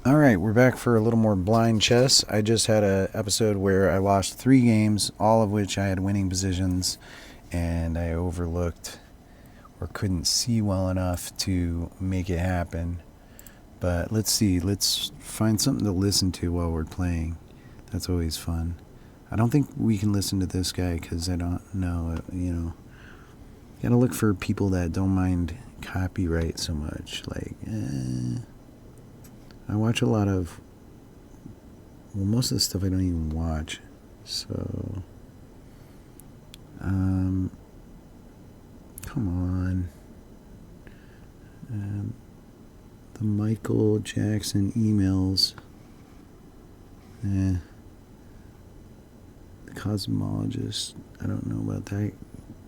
All right, we're back for a little more blind chess. I just had an episode where I lost 3 games, all of which I had winning positions, and I overlooked or couldn't see well enough to make it happen. But let's see. Let's find something to listen to while we're playing. That's always fun. I don't think we can listen to this guy because I don't know, Gotta look for people that don't mind copyright so much. I watch a lot of, most of the stuff I don't even watch. So, come on. The Michael Jackson emails. The cosmologist, I don't know about that.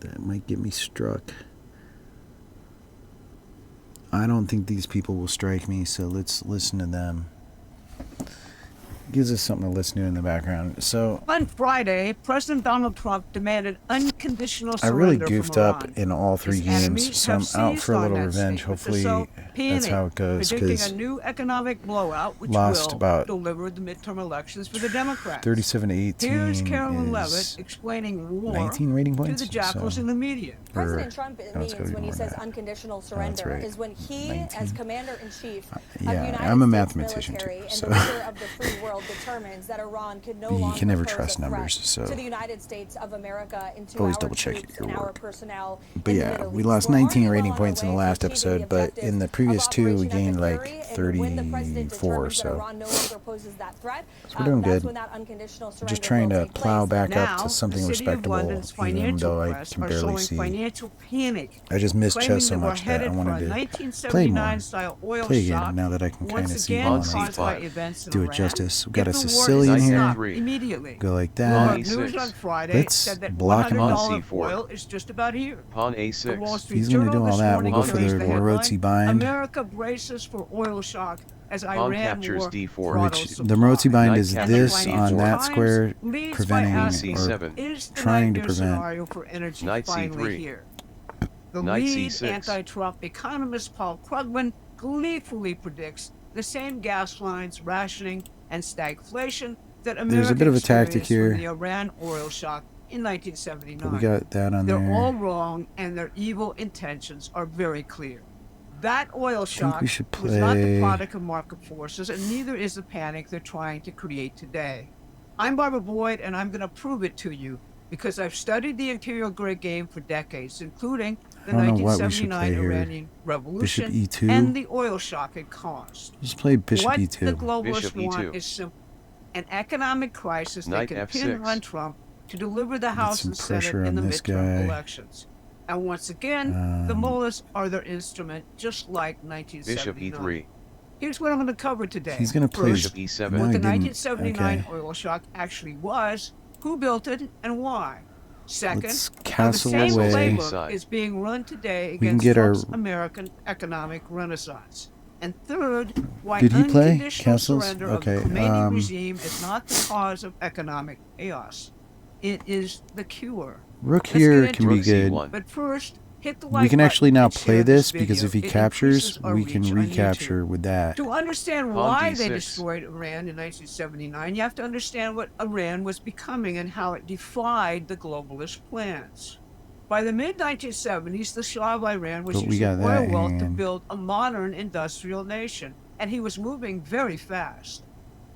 That might get me struck. I don't think these people will strike me, so let's listen to them. Gives us something to listen to in the background. So on Friday, President Donald Trump demanded unconditional surrender. I really goofed from up Iran. in all 3 games, so I'm out for a little revenge. Hopefully that's how it goes, because a new economic blowout, which lost will about deliver the midterm elections for the Democrats. 37-18. Here's Carolyn Levitt explaining war 19 rating to points. the jackals in the media. President Trump means when he says unconditional surrender is when he, 19. as commander-in-chief of the yeah, United I'm a States mathematician military too, and so. the leader of the free world, determines that Iran can no longer You can never pose trust a threat numbers, so to the United States of America and to always our double check troops your and our work. personnel But in the yeah, Middle we East. lost We're 19 already rating well on our points in the way to last achieving episode, the but objectives in the of previous 2 we Operation gained Epic like Fury, and when the president 34, determines that so Iran no longer poses that threat, so we're doing that's good. when that unconditional surrender Just trying will to take plow place. back Now, up to something the City of respectable, London's even financial though I press can are barely showing see. financial panic, I just missed claiming chess so that we're much that I headed for a wanted to play more. 1979-style oil Play again shock, now that I can kind once of see again well caused enough. by events in Do it Iran. justice. We've got a If the war Sicilian is here. stopped immediately. Go like Bloomberg that. News on Friday Let's said that block him out. $100 oil is just about here. Pawn The Wall A6. Street He's going to Journal do all this that. morning We'll go for the carries the headline, Marozi bind. America braces for oil shock as Pawn Iran captures war D4. throttles Which supply. the Marozi bind is Knight this captures on D4. that square, Leads by preventing asking, or C7. is the trying to nightmare prevent. scenario for energy Knight finally C3. here? The Knight lead C6. anti-Trump economist Paul Krugman gleefully predicts the same gas lines, rationing, and stagflation that America There's a bit of a tactic experienced here. from the Iran oil shock in 1979. But we got that on They're there. all wrong, and their evil intentions are very clear. That oil shock we should was not the play- product of market forces, and neither is the panic they're trying to create today. I'm Barbara Boyd, and I'm going to prove it to you because I've studied the imperial grid game for decades, including the I don't know what we should 1979 play here. Iranian Revolution Bishop E2. and the oil shock it caused. Just play Bishop What E2. the globalists Bishop want E2. is simple. An economic crisis Knight that can pin F6. on Trump to deliver the House some and Senate pressure in the on this midterm guy. elections. And once again, the mullahs are their instrument, just like Bishop 1979. E3. Here's what I'm going to cover today. He's going to play. First, Bishop E7. No, what he the didn't. 1979 Okay. oil shock actually was, who built it, and why. Second, Let's how the castle same away. playbook is being run today We can against get our- Trump's American economic renaissance. And third, why Did he play unconditional castles? surrender Okay, of the Khomeini regime is not the cause of economic chaos. It is the cure. Rook Let's here get can into be Rook good. C1. But first, hit the We like can button actually now and play share this video. because if he It captures, increases our we reach can on recapture YouTube. with that. To understand Pawn why they D6. destroyed Iran in 1979, you have to understand what Iran was becoming and how it defied the globalist plans. By the mid-1970s, the Shah of Iran was But we using got oil that wealth to hand. build a modern industrial nation, and he was moving very fast.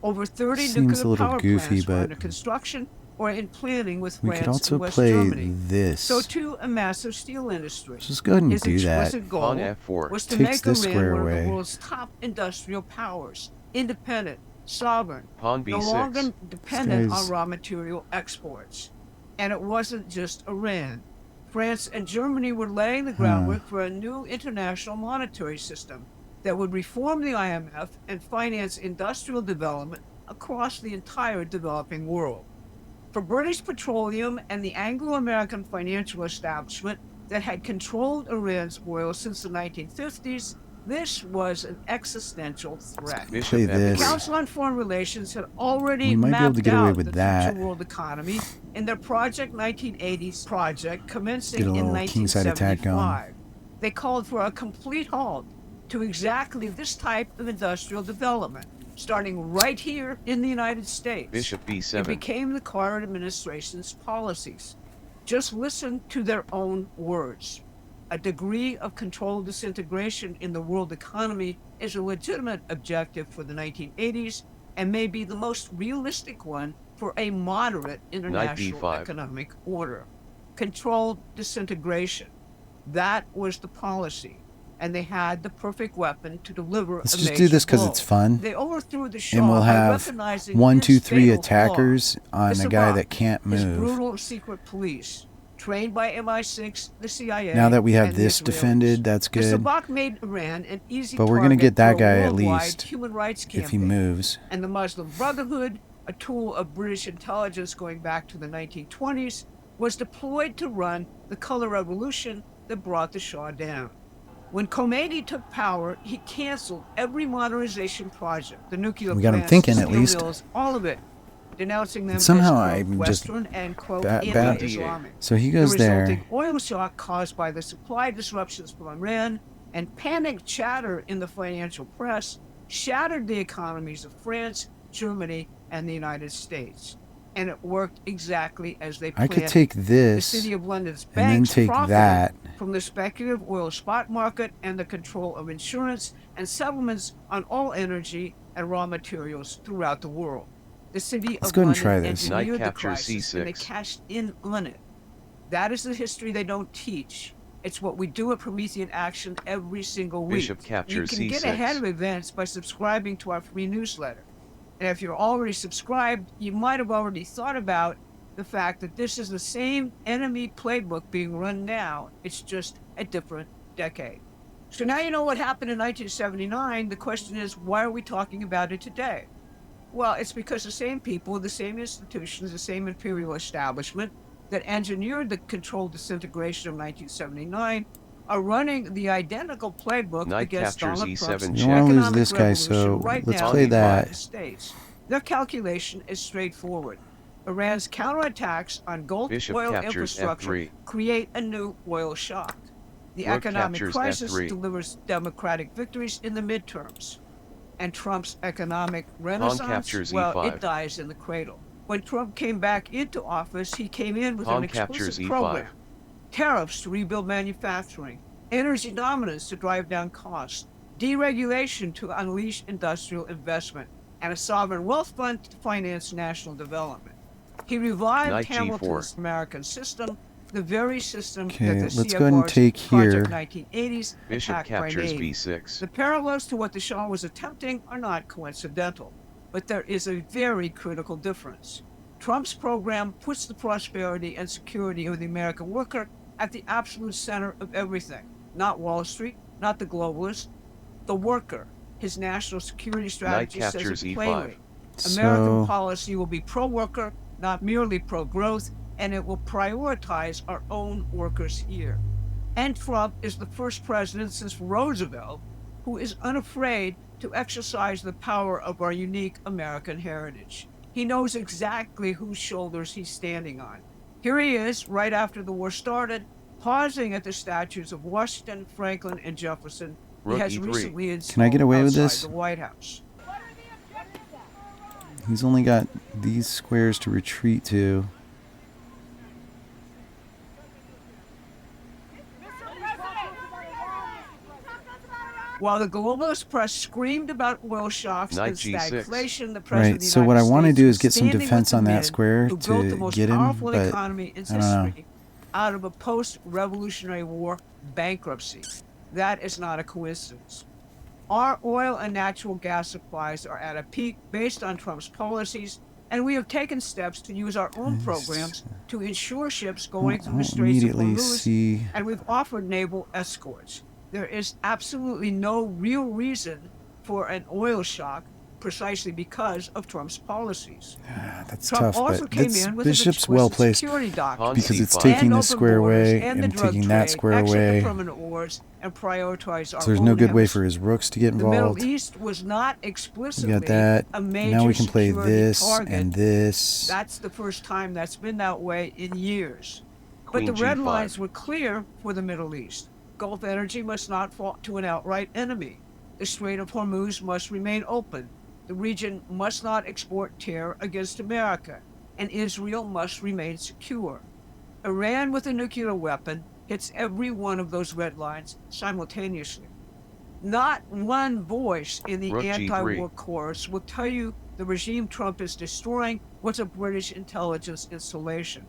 Over 30 Seems nuclear a little power goofy, plants were but under construction or in planning with we France could also and West play Germany. this. So too, a massive steel industry. Let's just go ahead and His do that. explicit goal Pawn F4. was to Takes make this Iran square one of away. the world's top industrial powers, independent, sovereign, Pawn no longer B6. dependent guy's- on raw material exports. And it wasn't just Iran. France and Germany were laying the groundwork for a new international monetary system that would reform the IMF and finance industrial development across the entire developing world. For British Petroleum and the Anglo-American financial establishment that had controlled Iran's oil since the 1950s, this was an existential threat. Bishop Play F8. this. The Council on Foreign Relations had already We might be able to mapped get away out with the that. future world economy in their Project 1980s project commencing Get a in little king-side attack going. 1975. They called for a complete halt to exactly this type of industrial development. starting right here in the United States. Bishop It B7. became the Carter administration's policies. Just listen to their own words. A degree of controlled disintegration in the world economy is a legitimate objective for the 1980s and may be the most realistic one for a moderate international B5. economic order. Controlled disintegration. That was the policy. And they had the perfect weapon to deliver Let's a just major do this because blow. it's fun. They overthrew the Shah And we'll by have weaponizing 1, 2, his 3 fatal attackers flaw. on The a guy Sabak, that can't his move. brutal secret police, trained by MI6, the CIA. Now that we have and the this Israelis. defended, that's The good. Sabak made Iran an easy But we're going to target get that for a guy at worldwide least human rights if he campaign. moves. And the Muslim Brotherhood, a tool of British intelligence going back to the 1920s, was deployed to run the color revolution that brought the Shah down. When Khomeini took power, he canceled every modernization project, the nuclear We got him plants, thinking the at steel least. mills, all of it, denouncing them And somehow as, quote, I'm just Western and, quote, bad. anti-Islamic. So he The goes resulting there. oil shock caused by the supply disruptions from Iran and panic chatter in the financial press shattered the economies of France, Germany, and the United States. And it worked exactly as they I planned. could take The this City of London's and then banks take profited that. from the speculative oil spot market and the control of insurance and settlements on all energy and raw materials throughout the world. The City Let's of go ahead and London try this. engineered Knight the capture crisis and they C6. cashed in on it. That is the history they don't teach. It's what we do at Promethean Action every single week. Bishop captures You can get C6. ahead of events by subscribing to our free newsletter. And if you're already subscribed, you might have already thought about the fact that this is the same enemy playbook being run now. It's just a different decade. So now you know what happened in 1979. The question is, why are we talking about it today? Well, it's because the same people, the same institutions, the same imperial establishment that engineered the controlled disintegration of 1979 are running the identical playbook Knight against captures Donald Trump's E7 You don't wanna lose economic this guy, so revolution right let's now play in the that. United States. Their calculation is straightforward. Iran's counterattacks on gold Bishop oil captures infrastructure F3. create a new oil shock. The Rook economic captures crisis F3. delivers democratic victories in the midterms. And Trump's economic renaissance, captures well, E5. it dies in the cradle. When Trump came back into office, he came in with Pawn an captures explicit E5. program. Tariffs to rebuild manufacturing, energy dominance to drive down costs, deregulation to unleash industrial investment, and a sovereign wealth fund to finance national development. He revived Knight Hamilton's G4. American system, the very system Okay, that the let's go ahead and CFR's take Project here. 1980s Bishop attacked by captures name. B6. The parallels to what the Shah was attempting are not coincidental, but there is a very critical difference. Trump's program puts the prosperity and security of the American worker at the absolute center of everything. Not Wall Street, not the globalists, the worker. His national security strategy says captures it E5. plainly. American So policy will be pro-worker, not merely pro-growth, and it will prioritize our own workers here. And Trump is the first president since Roosevelt who is unafraid to exercise the power of our unique American heritage. He knows exactly whose shoulders he's standing on. Here he is, right after the war started, pausing at the statues of Washington, Franklin, and Jefferson. Rook He has E3. recently Can I get installed away with outside this? the White House. he's only got these squares to retreat to. While the globalist press screamed about oil shocks Knight and G6. stagflation, the president Right, of the so United what I want to States do was is get some standing with defense the on men that square who built the to most get him, powerful but economy in I don't know. history out of a post-Revolutionary War bankruptcy. That is not a coincidence. Our oil and natural gas supplies are at a peak based on Trump's policies, and we have taken steps to use our own programs to ensure ships going I through the don't Straits of immediately Hormuz, see. and we've offered naval escorts. There is absolutely no real reason for an oil shock precisely because of Trump's policies. That's Trump tough, also but came this in with an bishop's explicit well placed security doctrine because it's C5. taking and this open square borders away and the and drug taking that trade, square exit the away. permanent wars, and prioritize our So there's no own good way for hemisphere. his rooks to get The Middle involved. East was not We explicitly got that. a major Now we can play security this target. and this. That's the first time that's been that way in years. Queen But the red G5. lines were clear for the Middle East. Gulf energy must not fall to an outright enemy. The Strait of Hormuz must remain open. The region must not export terror against America, and Israel must remain secure. Iran with a nuclear weapon hits every one of those red lines simultaneously. Not one voice in the Rook anti-war G3. chorus will tell you the regime Trump is destroying was a British intelligence installation.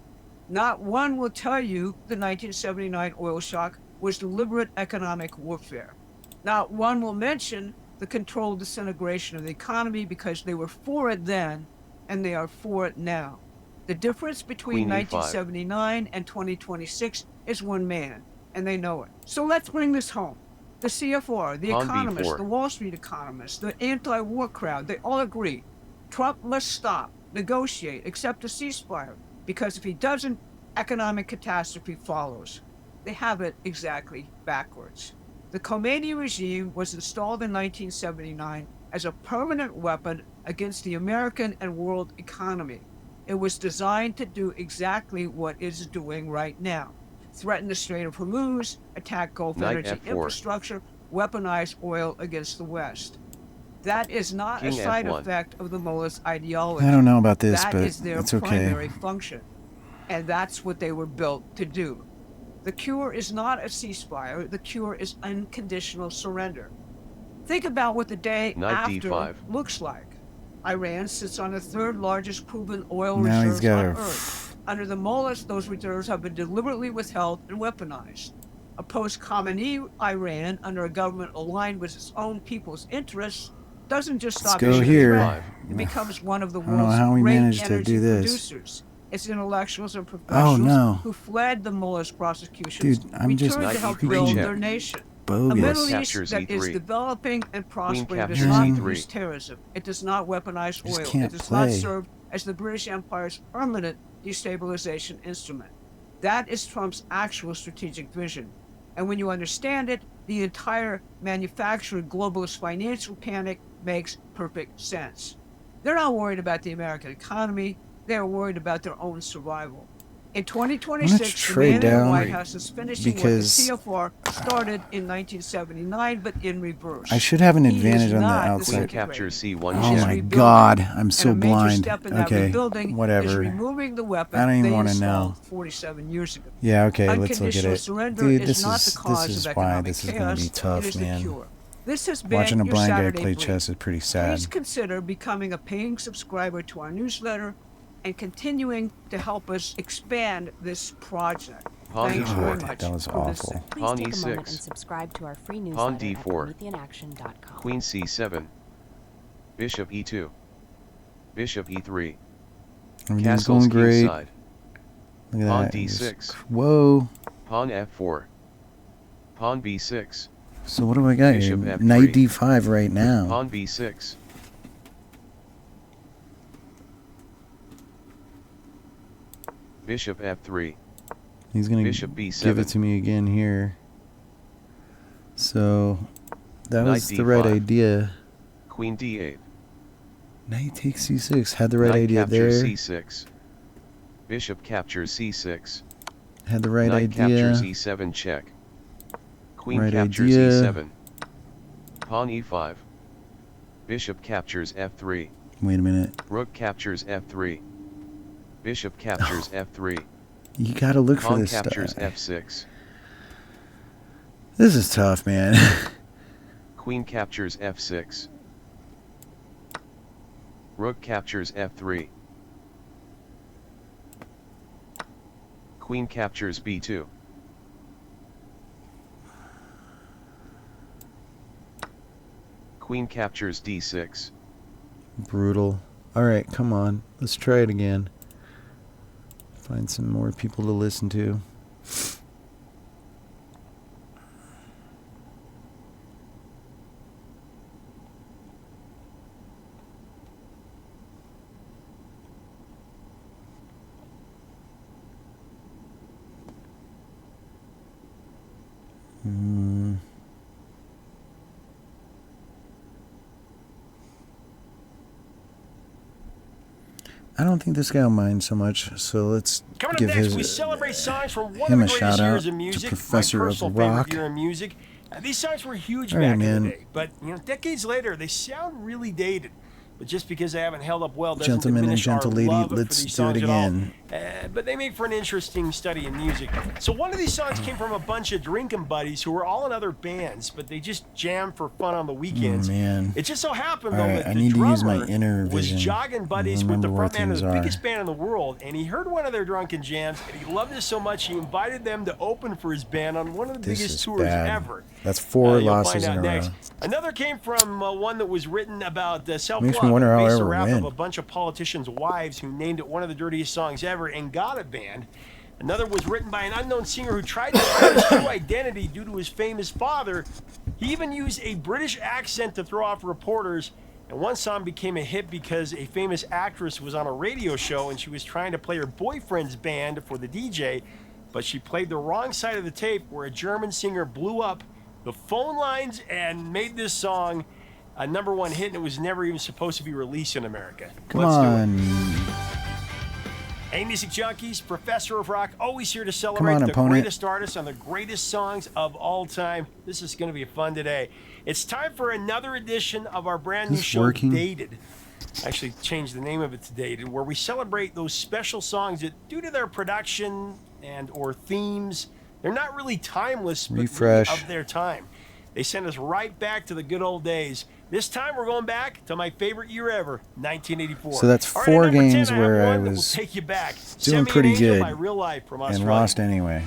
Not one will tell you the 1979 oil shock was deliberate economic warfare. Not one will mention the controlled disintegration of the economy because they were for it then and they are for it now. The difference between Queen E5. 1979 and 2026 is one man, and they know it. So let's bring this home. The CFR, the Pawn economists, B4. the Wall Street economists, the anti-war crowd, they all agree Trump must stop, negotiate, accept a ceasefire, because if he doesn't, economic catastrophe follows. They have it exactly backwards. The Khomeini regime was installed in 1979 as a permanent weapon against the American and world economy. It was designed to do exactly what it's doing right now. Threaten the Strait of Hormuz, attack Gulf Knight energy F4. infrastructure, weaponize oil against the West. That is not King a side F1. effect of the mullahs' ideology. I don't know about this, That but is their it's okay. primary function. And that's what they were built to do. The cure is not a ceasefire. The cure is unconditional surrender. Think about what the day Knight after D5. looks like. Iran sits on the third largest proven oil Now he's reserves got on a- Earth. Under the mullahs, those reserves have been deliberately withheld and weaponized. A post-Khomeini Iran, under a government aligned with its own people's interests, doesn't just Let's stop go being a here. threat, it becomes one of the don't know world's how we great managed to energy do this. producers. Its intellectuals and professionals no. who fled the mullahs' prosecutions Dude, I'm just returned to help freaking build check. their nation. A bogus. Middle East Captures that is E3. developing and prospering does captures not E3. produce terrorism. It does not weaponize Just oil. can't It does not play. serve as the British Empire's permanent destabilization instrument. That is Trump's actual strategic vision. And when you understand it, the entire manufactured globalist financial panic makes perfect sense. They're not worried about the American economy. They're worried about their own survival. In 2026, Let's the trade man in the down White House is finishing because what the CFR started in 1979, but in reverse. I should have an He is advantage on the not outside. Queen disintegrating. captures C1 Oh He is check. my rebuilding. God, I'm so And a major blind. step in that Okay, rebuilding is whatever. removing the weapon I don't even they wanna know. installed 47 years ago. Yeah, okay, let's look at Unconditional it. surrender Dude, is this not is the cause this is of why economic this is chaos. gonna be It tough, is the man. cure. This has been Watching a your blind guy Saturday play Brief. chess is pretty sad. Please consider becoming a paying subscriber to our newsletter and continuing to help us expand this project. Pawn Thanks E4. very God, much that was for awful. listening. Please Pawn take a moment E6. and subscribe to our free Pawn newsletter at D4. prometheanaction.com. Queen C7. Bishop E2. Bishop E3. Everything's Castle's going great. kingside. Look at Pawn that. D6. Whoa. Pawn F4. Pawn B6. So what do I got here? Bishop F3. Knight D5 right now. Pawn B6. Bishop F3. He's gonna Bishop B7. give it to me again here. So that Knight was the right D5. idea. Queen D8. Knight takes C6. Had the right Knight idea captures there. C6. Bishop captures C6. Had the right Knight idea. captures E7 check. Queen Right captures idea. E7. Pawn E5. Bishop captures F3. Wait a minute. Rook captures F3. Bishop captures F3. You gotta look for Pawn this captures stuff. F6. This is tough, man. Queen captures F6. Rook captures F3. Queen captures B2. Queen captures D6. Brutal. Alright, come on. Let's try it again. Find some more people to listen to. I don't think this guy will mind so much, so let's Coming give up next, his we celebrate songs from one him of a the shout greatest out years of to music, Professor my of personal Rock. favorite year in music. These songs were huge All right, back in man. the day, but decades later, they sound really dated. but just because they haven't held up well doesn't Gentlemen and diminish our gentle lady, love for let's these do it songs at all. again. But they make for an interesting study in music. So one of these songs came from a bunch of drinking buddies who were all in other bands, but they just jammed for fun on the weekends. Oh, man. It just so happened, All though, right, that I the need to use my drummer inner was vision jogging and buddies with the remember where frontman of things the are. biggest band in the world, and he heard one of their drunken jams, and he loved it so much he invited them to open for his band on one of the This biggest is tours bad. ever. That's 4 You'll losses find in out a next. row. Another came from one that was written about self-love. Makes me wonder how I based ever around win. of a bunch of politicians' wives who named it one of the dirtiest songs ever and got it banned. Another was written by an unknown singer who tried to hide his true identity due to his famous father. He even used a British accent to throw off reporters. And one song became a hit because a famous actress was on a radio show and she was trying to play her boyfriend's band for the DJ, but she played the wrong side of the tape where a German singer blew up the phone lines and made this song a #1 hit, and it was never even supposed to be released in America. Come Let's do it. on. Hey, Music Junkies, Professor of Rock, always here to celebrate on, the opponent. greatest artists and the greatest songs of all time. This is going to be fun today. It's time for another edition of our brand new Is this show, working? Dated. I actually changed the name of it to Dated, where we celebrate those special songs that, due to their production and or themes, they're not really timeless, but really Refresh. of their time. They send us right back to the good old days. This time we're going back to my favorite year ever, 1984. So that's All 4 at number 10, games have where I one that will was take you back. doing Send Me an pretty Angel good by Real Life from and Australia. lost anyway.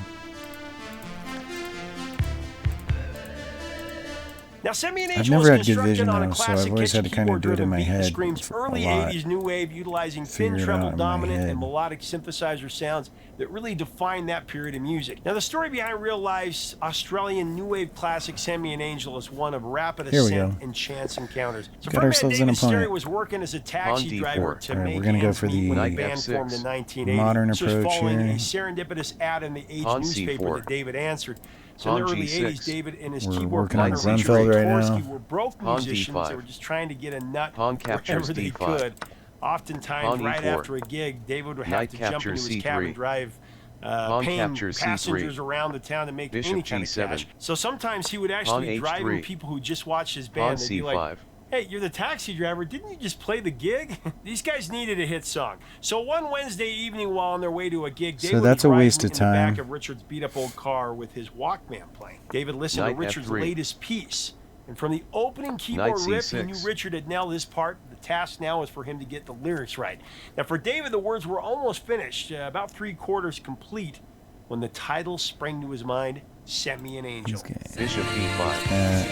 Now, Send Me an I've Angel never was had good constructed vision, on a though, so classic I've always had to kitchen kind of do it in keyboard-driven my beat that head screams a early lot. 80s new wave utilizing Figure thin it treble out in my dominant head. and melodic synthesizer sounds that really define that period of music. Now, the story behind Real Life's Australian new wave classic Send Me an Angel is one of rapid Here we ascent go. and chance encounters. So Got frontman ourselves an David Sterry opponent. was working as a taxi On driver D4. to All right, make we're gonna go ends for meet when the the band F6. formed in 1980. modern This was approach following here. a serendipitous ad in the Age On newspaper C4. that David answered. So in On the early G6. 80s, David and his We're keyboard working on partner Richard Grunfeld right now. Sikorsky were both Pawn musicians D5. that were just trying to get a nut Pawn wherever captures they D5. could. Oftentimes, Pawn right E4. after a gig, David would have Knight to jump into captures his cab C3. and drive, Pawn paying captures C3. passengers around the town to make Bishop any kind of G7. cash. So sometimes he would actually be H3. driving people who just watched his Pawn band. They'd be like, C5. hey, you're the taxi driver. Didn't you just play the gig? These guys needed a hit song. So one Wednesday evening while on their way to a gig, So David that's was a waste riding of in the back time. of Richard's beat-up old car with his Walkman playing. David listened Knight to Richard's F3. latest piece. And from the opening keyboard Knight riff, he C6. knew Richard had nailed his part. The task now was for him to get the lyrics right. Now, for David, the words were almost finished, about 3/4 complete, when the title sprang to his mind, Send Me an Angel. Okay. Bishop E5.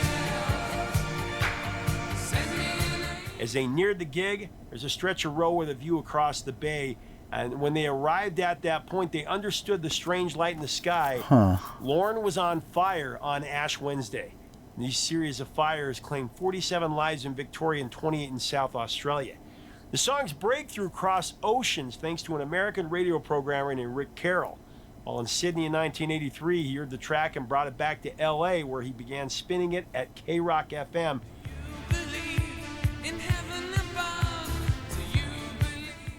As they neared the gig, there's a stretch of road with a view across the bay. And when they arrived at that point, they understood the strange light in the sky. Lorne was on fire on Ash Wednesday. These series of fires claimed 47 lives in Victoria and 28 in South Australia. The song's breakthrough crossed oceans thanks to an American radio programmer named Rick Carroll. While in Sydney in 1983, he heard the track and brought it back to LA, where he began spinning it at K-Rock FM.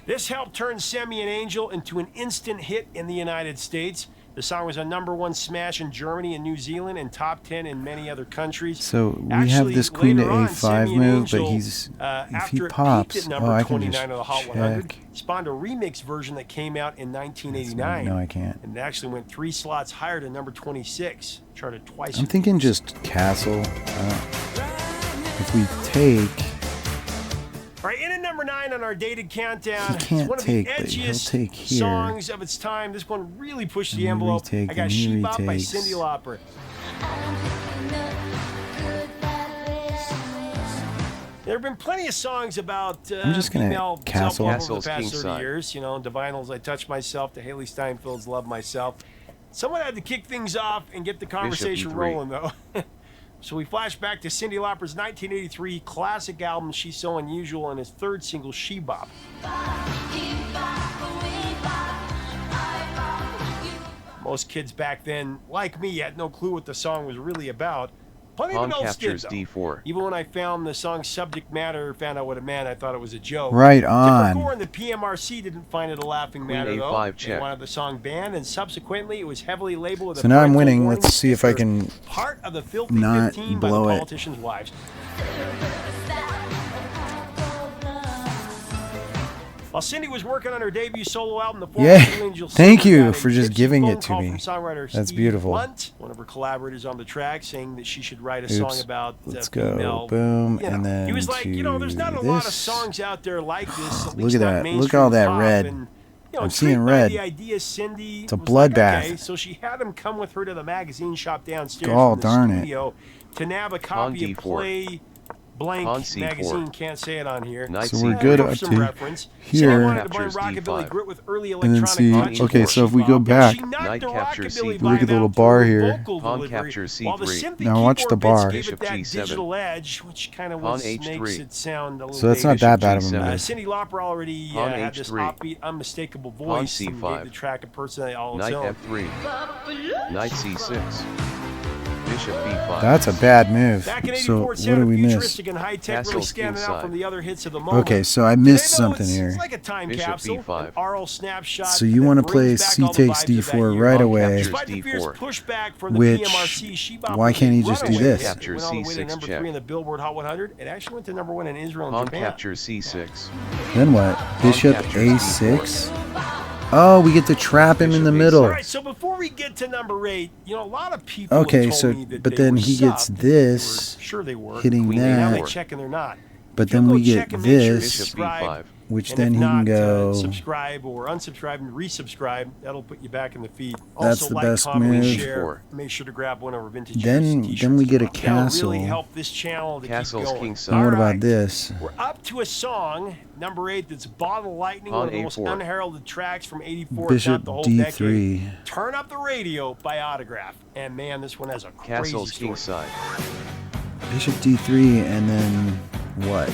This helped turn Send Me an Angel into an instant hit in the United States. The song was a #1 smash in Germany and New Zealand and top 10 in many other countries. So we Actually, have this queen to later on, A5 Send Me an move, but Angel, he's if after he it pops, peaked at oh, number I can 29 just of the Hot 100, check. spawned a remix version that came out in 1989. No, I can't. And it actually went 3 slots higher to number 26. Charted twice. I'm thinking just castle. If we take, All right, in at number 9 on our dated countdown. He can't It's one of take, the but he'll edgiest take here. songs of its time. This one really pushed And the he envelope. retake, I got and he She Bop by retakes. Cyndi Lauper. There have been plenty of songs about I'm just gonna female castle. self-love over Castle's the past King 30 side. years. You know, Divinal's I Touch Myself to Haley Steinfeld's Love Myself. Someone had to kick things off and get the conversation E3. rolling, though. So we flash back to Cyndi Lauper's 1983 classic album, She's So Unusual, and his third single, She Bop. Most kids back then, like me, had no clue what the song was really about. Plenty Pawn of adults did, captures though. D4. Even when I found the song's subject matter, found out what it meant, I thought it was a joke. Right Tipper on. Gore and the PMRC didn't find it a laughing Queen matter, though. A5 They check. wanted the song banned, and subsequently, it was heavily labeled with So a now I'm parental winning. warning Let's see if I sticker, can part of the filthy not 15 by the blow it. politicians' wives. While Cindy was working on her debut solo album, The Four Yeah. Angels, Thank Cindy you got a for just tipsy giving phone it to call me. from songwriter That's Steve beautiful. Lunt, one of her collaborators on the track, saying that she should write a Oops. song about Let's female, go. Boom. you know. And then he was like, to there's not a lot of this. songs out there like this. At Look least at not that. Look at mainstream all that pop. red. And, I'm seeing intrigued by red. The idea, Cindy It's a was like, bloodbath. okay, so she had him come with her to the magazine shop downstairs Oh, from the darn it. studio to nab a copy of D4. Play Blank On C4. magazine. Can't say it on here. Knight So we're C4. good For up some to reference. here. Cindy wanted to blend Captures rockabilly D5. grit with early And then electronic see, okay, so if we go Now, back, she knocked Knight the captures rockabilly C3. Look at the vibe little out bar through here. vocal Pawn delivery, captures while the C3. synthy Now watch the keyboard bits bar. gave it Bishop that G7. digital edge, which kind of Pawn makes H3. it sound a little So that's not dated. that bad of a Bishop G7. move. Cyndi Lauper already Pawn had this H3. offbeat, unmistakable Pawn voice and C5. gave the track a personality all its Knight own. F3. Knight C6. Bishop B5. That's a bad move. Back in So 84, what sounded do we miss? futuristic and high-tech, really Castle's standing out kingside. from the other hits of the moment. Okay, so I missed Today, though, something it's here. like a time Bishop capsule, B5. an aural snapshot So you that want to brings play back C all the takes vibes of that D4 year. right Pawn away, captures Despite the fierce D4. pushback from the which, PMRC, Shebop why was can't a he just do runaway this? hit. It Captures went all the way to C6 number check. 3 in the Billboard Hot 100. It actually went to number 1 in Israel and Pawn Japan. captures C6. Then what? Bishop captures A6. Oh, we get to trap him in the Bishop middle. All right, so before we get to number 8, a lot of people Okay, have told so me that but they then were he gets subbed. this They were sure they were. hitting Queen Now they that, check and they're not. but If you'll then go we get check and make sure to this, Bishop subscribe, B5. which and then if he not, can go. subscribe or unsubscribe and resubscribe. That'll put you back in the feed. That's Also, the like, best comment, and move. share. Make sure to grab one of our vintage Then t-shirts. we get a That'll castle. really help this channel to Castle's keep going. kingside. And what All about right. this? We're up to a song, number 8, that's Bottle Lightning, Pawn one of the most A4. unheralded tracks from '84. Bishop the whole D3. decade. Turn Up the Radio by Autograph. And man, this one has a crazy Castle's story. kingside. Bishop D3, and then what?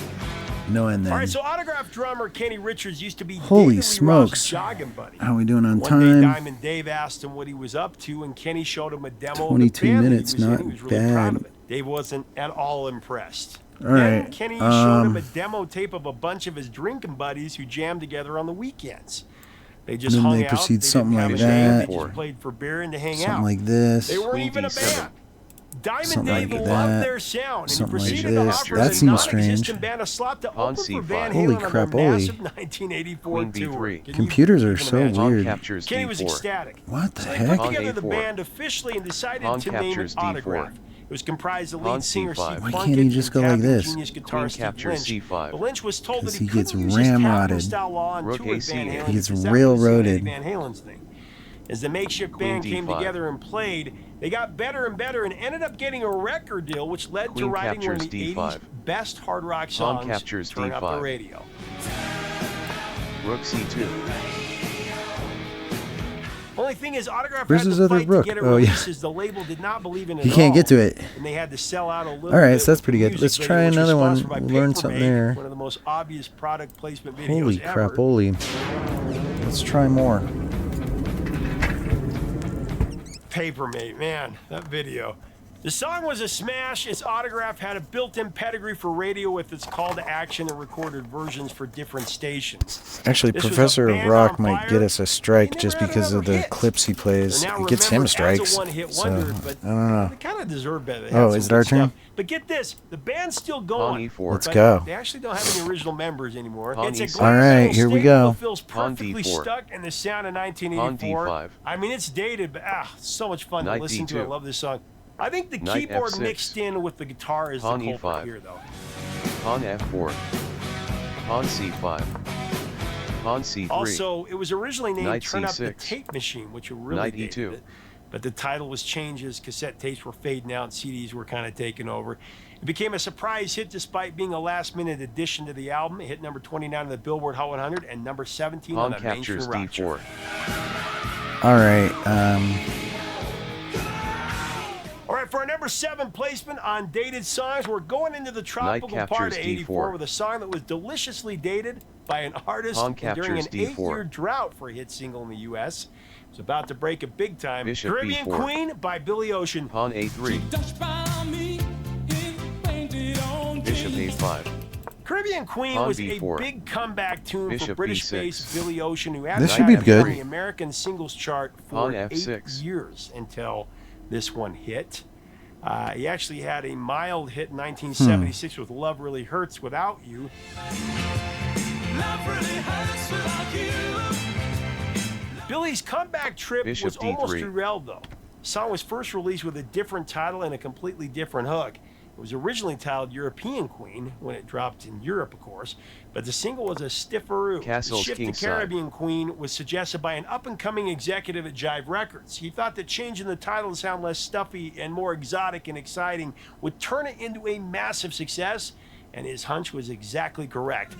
No, and then. All right, so Autograph drummer Kenny Richards used to be Holy David Lee smokes. Roth's jogging buddy. How are we doing on One day, time? Diamond Dave asked him what he was up to, and Kenny showed him a demo 22 of the band minutes, that he was not in. He was really proud bad. of it. Dave wasn't at all impressed. All Then right, Kenny showed him a demo tape of a bunch of his drinking buddies who jammed together on the weekends. They just Then hung they out. proceed They something didn't like have a name. that. They just played for beer and to hang Something out. like this. They weren't Queen even a D7. band. Diamond Something Dave like loved that. their sound, and he Something like proceeded to this. offer That the seems non-existent strange. band a slot to Pawn open for C5. Van Holy Halen on crap, their holy. massive 1984 Queen tour. B3. Can Computers you are even so imagine? Pawn weird. captures Kenny was D4. ecstatic. What the So they heck? put together the Pawn A4. band officially and decided Pawn to name it captures D4. Autograph. It was comprised of Pawn lead singer C5. Steve Why Plunkett can't he just and go like tapping this? genius guitarist Queen Steve captures Lynch. C5. But Lynch was told that Because he he gets couldn't use his ramrodded. Capitol style law on Rook tour with AC. Van Halen He gets because that was railroaded. Van Halen's thing. As the makeshift Queen band came D5. together and played, they got better and better and ended up getting a record deal, which led to Queen writing one of captures the D5. 80s best hard rock Pawn songs, captures Turn Up the D5. Radio. Rook C2. Only thing is, Autograph Where's had his to other fight rook? to get it Oh, yeah. released as the label did not believe in it He at can't all, get to it. and they had to sell out a little All right, bit so that's with pretty the good. music Let's video, try which was another one. sponsored by We'll learn Papermate, something there. One of the most obvious product placement videos Holy ever. crap, holy. Let's try more. Papermate, man, that video. The song was a smash. Its Autograph had a built-in pedigree for radio with its call to action and recorded versions for different stations. Actually, This was a Professor band Rock on might fire. get us a They strike never just had because of another the hit. clips he plays. They're now It gets him remembered as a strikes. one-hit So, wonder, I but don't know. they kind of deserve better. They Oh, had some is it our good stuff. turn? But get this, the band's still Pawn going. E4. Let's but go. They actually don't have any original members anymore. Pawn It's a E6. glass All right, metal here we staple go. that feels Pawn perfectly D4. stuck in the sound of Pawn 1984. D5. I mean, it's dated, but so much fun Knight to listen to. I D2. love this song. I think the Knight keyboard F6. mixed in with the guitar is Pawn the culprit E5. here, though. Pawn F4. Pawn C5. Pawn C3. Also, it was originally named Knight Turn Up the C6. Tape Machine, which really Knight dated E2. it. But the title was changed as cassette tapes were fading out and CDs were kind of taking over. It became a surprise hit despite being a last-minute addition to the album. It hit number 29 on the Billboard Hot 100 and number 17 on Pawn the mainstream captures rock chart. D4. All right. All right, for our number 7 placement on dated songs, we're going into the tropical part of captures 84 D4. with a song that was deliciously dated by an artist Pawn during an captures D4. 8-year drought for a hit single in the U.S. It's about to break it big time. Bishop Caribbean B4. Queen by Billy Ocean. Pawn A3. Bishop A5. Caribbean Queen Pawn was B4. a big comeback tune for Bishop British-based B6. Billy Ocean, who had This been should be on good. the American singles chart for Pawn 8 F6. years until this one hit. He actually had a mild hit in 1976 with Love Really Hurts Without You. Billy's comeback trip Bishop was almost D3. derailed, though. The song was first released with a different title and a completely different hook. It was originally titled European Queen when it dropped in Europe, of course, but the single was a stifferoo. The Castle's shift to Kingside. Caribbean Queen was suggested by an up-and-coming executive at Jive Records. He thought that changing the title to sound less stuffy and more exotic and exciting would turn it into a massive success, and his hunch was exactly correct.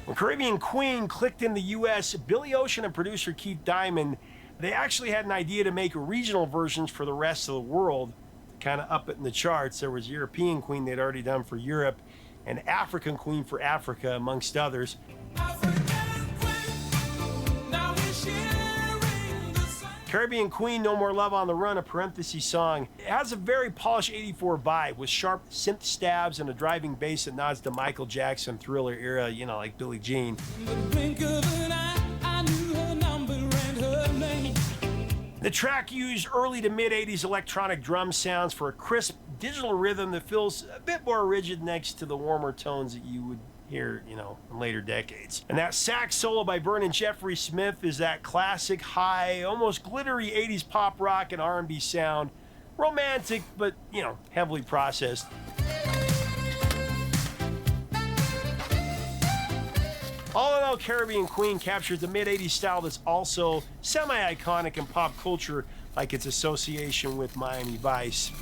When Caribbean Queen clicked in the U.S., Billy Ocean and producer Keith Diamond, they actually had an idea to make regional versions for the rest of the world, kind of up it in the charts. There was European Queen they'd already done for Europe, and African Queen for Africa, amongst others. Caribbean Queen, No More Love on the Run, a parenthesis song. It has a very polished 84 vibe with sharp synth stabs and a driving bass that nods to Michael Jackson Thriller era, you know, like Billie Jean. The track used early to mid-80s electronic drum sounds for a crisp digital rhythm that feels a bit more rigid next to the warmer tones that you would hear, you know, in later decades. And that sax solo by Vernon Jeffrey Smith is that classic, high, almost glittery 80s pop rock and R&B sound. Romantic, but, you know, heavily processed. All in all, Caribbean Queen captures the mid-80s style that's also semi-iconic in pop culture, like its association with Miami Vice.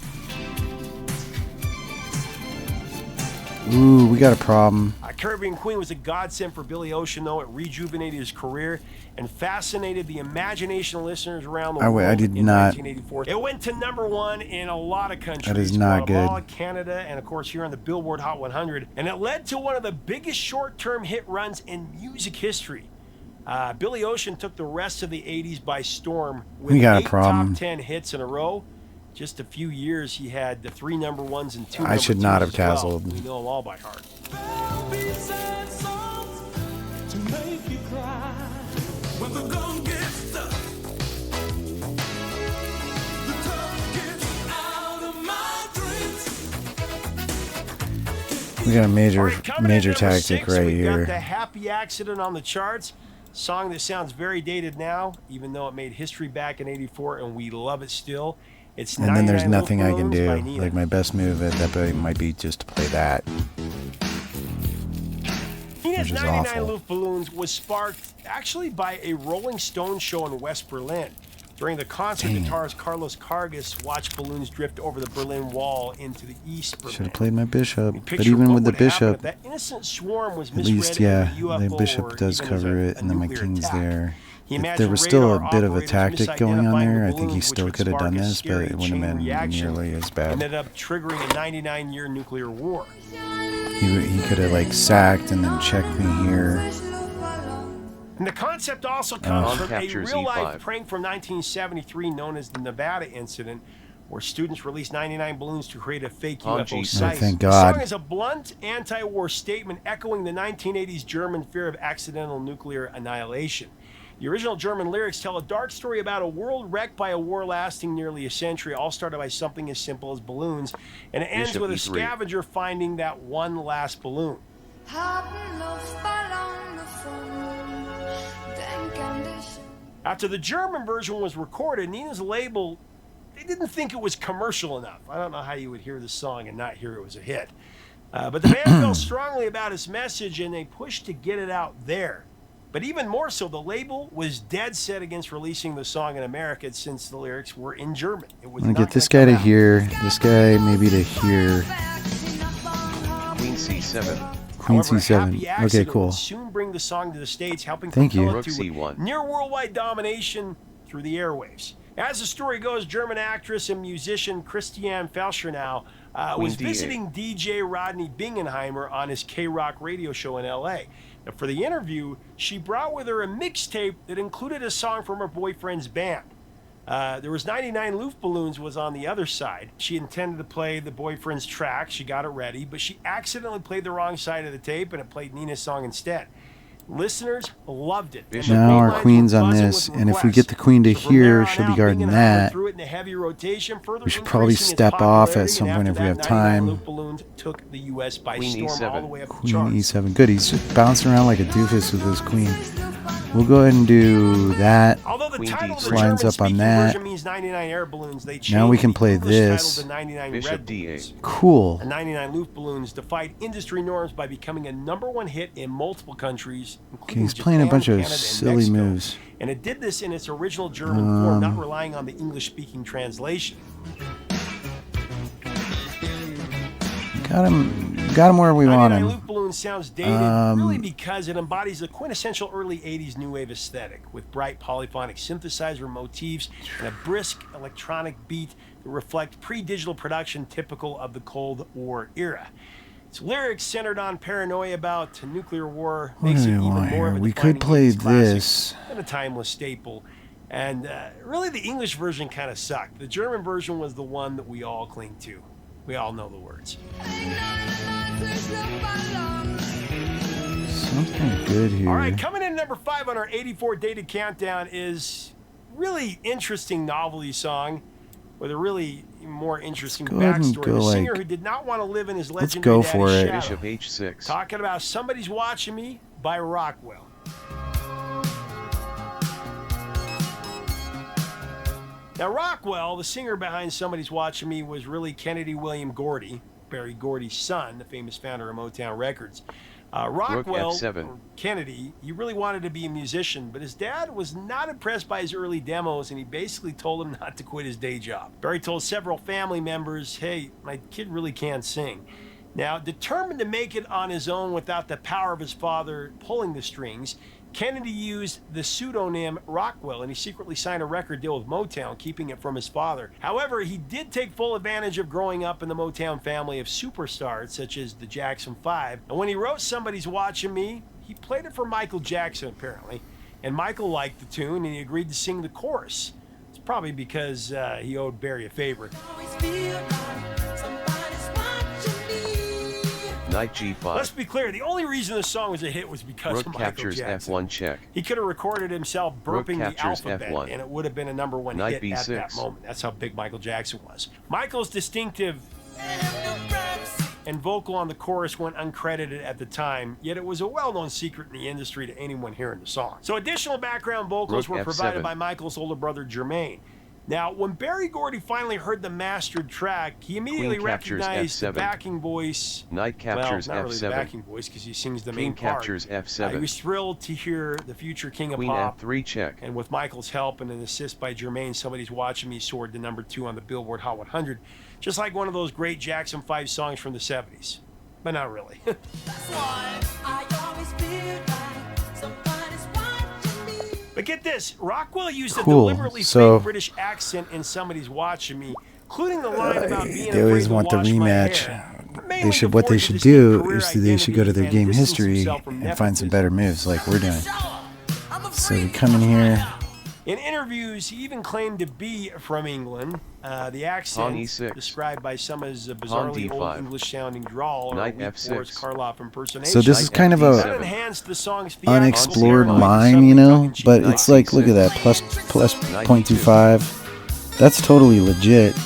Ooh, we got a problem. Caribbean Queen was a godsend for Billy Ocean, though. It rejuvenated his career and fascinated the imagination of listeners around the world. I did in not. 1984. It went to #1 in a lot of countries. That is not Guatemala, good. Canada, and of course here on the Billboard Hot 100. And it led to one of the biggest short-term hit runs in music history. Billy Ocean took the rest of the 80s by storm with We got a 8 problem. top 10 hits in a row. Just a few years, he had the 3 #1s and 2 I should #2s not have as well. castled. We know them all by heart. We got a major All right, coming in at number tactic 6, right we here. got the Happy Accident on the charts. Song that sounds very dated now, even though it made history back in '84, and we love it still. It's And then there's 99 nothing I Little can Balloons by do. Nina. Like my best move at that point might be just to play that. Nina's which is 99 awful. Loop Balloons was sparked actually by a Rolling Stone show in West Berlin. During the concert, Dang. guitarist Carlos Cargas watched balloons drift over the Berlin Wall into the East Berlin. Should have played my bishop. He But pictured even what with the would happen if bishop, that innocent swarm was at misread least, as yeah, a UFO the bishop or does even as cover a it, and then my nuclear king's attack. there. He If imagined there was still a radar bit of a operators tactic going on misidentifying there, the I think he balloons, still which could have would done spark a this, but scary it wouldn't have chain been reaction, nearly as bad. ended up triggering a 99-year nuclear war. He could have like sacked and then checked me here. And the concept also comes On from a captures real-life E5. prank from 1973 known as the Nevada Incident, where students released 99 balloons to create a fake On UFO G6. site. Oh, thank The God. song is a blunt anti-war statement echoing the 1980s German fear of accidental nuclear annihilation. The original German lyrics tell a dark story about a world wrecked by a war lasting nearly a century, all started by something as simple as balloons, and it ends Bishop with a E3. scavenger finding that one last balloon. After the German version was recorded, Nina's label, they didn't think it was commercial enough. I don't know how you would hear this song and not hear it was a hit. But the band felt strongly about its message, and they pushed to get it out there. But even more so, the label was dead set against releasing the song in America since the lyrics were in German. It was I'm gonna not get this gonna guy to come out. here, this guy maybe to here. Queen C7. Queen However, C7. Happy Okay, Accident cool. would soon bring the song to the States, helping Thank you. propel it Rook to C1. near worldwide domination through the airwaves. As the story goes, German actress and musician Christiane Felschernau was Queen D8. visiting DJ Rodney Bingenheimer on his K-Rock radio show in L.A. Now, for the interview, she brought with her a mixtape that included a song from her boyfriend's band. There was 99 Luftballons was on the other side. She intended to play the boyfriend's track. She got it ready, but she accidentally played the wrong side of the tape, and it played Nina's song instead. Listeners loved it. and the Now main our lines were queen's on buzzing this, with and if we requests. get the queen to So from there here, on she'll be out, guarding Bingenheimer that. threw it into heavy rotation, further We should probably increasing its step off at popularity, some and point after if we have that, 99 time. Luftballons took the U.S. by Queen storm all E7. the way up the Queen charts. E7. Good. He's just bouncing around like a doofus with his queen. We'll go ahead and do that. Although the Queen title of the D3. Lines up on German-speaking that. version means 99 air balloons, they changed Now we can the play English this. title to 99 Bishop red D8. balloons. Cool. The 99 Luft balloons defied industry norms by becoming a #1 hit in multiple countries, Okay, including he's playing a Japan, bunch of Canada, and silly Mexico. moves. And it did this in its original German form, not relying on the English-speaking translation. Got him where we want 99 him. Luft balloon sounds dated really because it embodies the quintessential early 80s new wave aesthetic with bright polyphonic synthesizer motifs and a brisk electronic beat that reflect pre-digital production typical of the Cold War era. Its lyrics centered on paranoia about nuclear war What makes do it we even want more here? of a We could defining play 80s classic this. and a timeless staple. And really, the English version kind of sucked. The German version was the one that we all cling to. We all know the words. Something good here. All right, coming in number 5 on our 84 dated countdown is really interesting novelty song with a really more interesting go ahead and backstory. go, The singer like- who did not want to live in his Let's legendary go for daddy's it. shadow. Bishop H6. Talking about Somebody's Watching Me by Rockwell. Now, Rockwell, the singer behind Somebody's Watching Me, was really Kennedy William Gordy, Barry Gordy's son, the famous founder of Motown Records. Rockwell, F7. or Kennedy, he really wanted to be a musician, but his dad was not impressed by his early demos, and he basically told him not to quit his day job. Barry told several family members, hey, my kid really can't sing. Now, determined to make it on his own without the power of his father pulling the strings, Kennedy used the pseudonym Rockwell, and he secretly signed a record deal with Motown, keeping it from his father. However, he did take full advantage of growing up in the Motown family of superstars, such as the Jackson 5. And when he wrote Somebody's Watching Me, he played it for Michael Jackson, apparently. And Michael liked the tune, and he agreed to sing the chorus. It's probably because he owed Barry a favor. Knight G5. Let's be clear, the only reason this song was a hit was because Rook of Michael captures Jackson. F1 check. He could have recorded himself Rook burping the captures alphabet, F1. and it would have been a #1 Knight hit at B6. that moment. That's how big Michael Jackson was. Michael's distinctive and vocal on the chorus went uncredited at the time, yet it was a well-known secret in the industry to anyone hearing the song. So additional background vocals Rook were provided F7. by Michael's older brother, Jermaine. Now, when Barry Gordy finally heard the mastered track, he immediately Queen captures recognized the F7. backing voice. Knight captures Well, not really the F7. backing voice because he sings the King main part. captures He F7. was thrilled to hear the future king of Queen pop. F3 check. And with Michael's help and an assist by Jermaine, Somebody's Watching Me soared to #2 on the Billboard Hot 100, just like one of those great Jackson 5 songs from the 70s. But not really. But get this, Rockwell used a Cool. deliberately So- fake British accent in Somebody's Watching Me, including the line about being They always afraid to want the wash my rematch. hair. Mainly What they before should his do career is they should go to their identity game and distance history himself from and find some nepotism. better moves like we're doing. So we come in here. In interviews, he even claimed to be from England. The accent, Pawn E6. described by some as a Pawn bizarrely D5. old English-sounding drawl or a Knight weak F6. Boris Karloff impersonation. So this is Knight kind of That a F7. enhanced the song's unexplored theatrical line, you know, but Knight it's like, look at that, C6. plus 0.25. That's totally legit.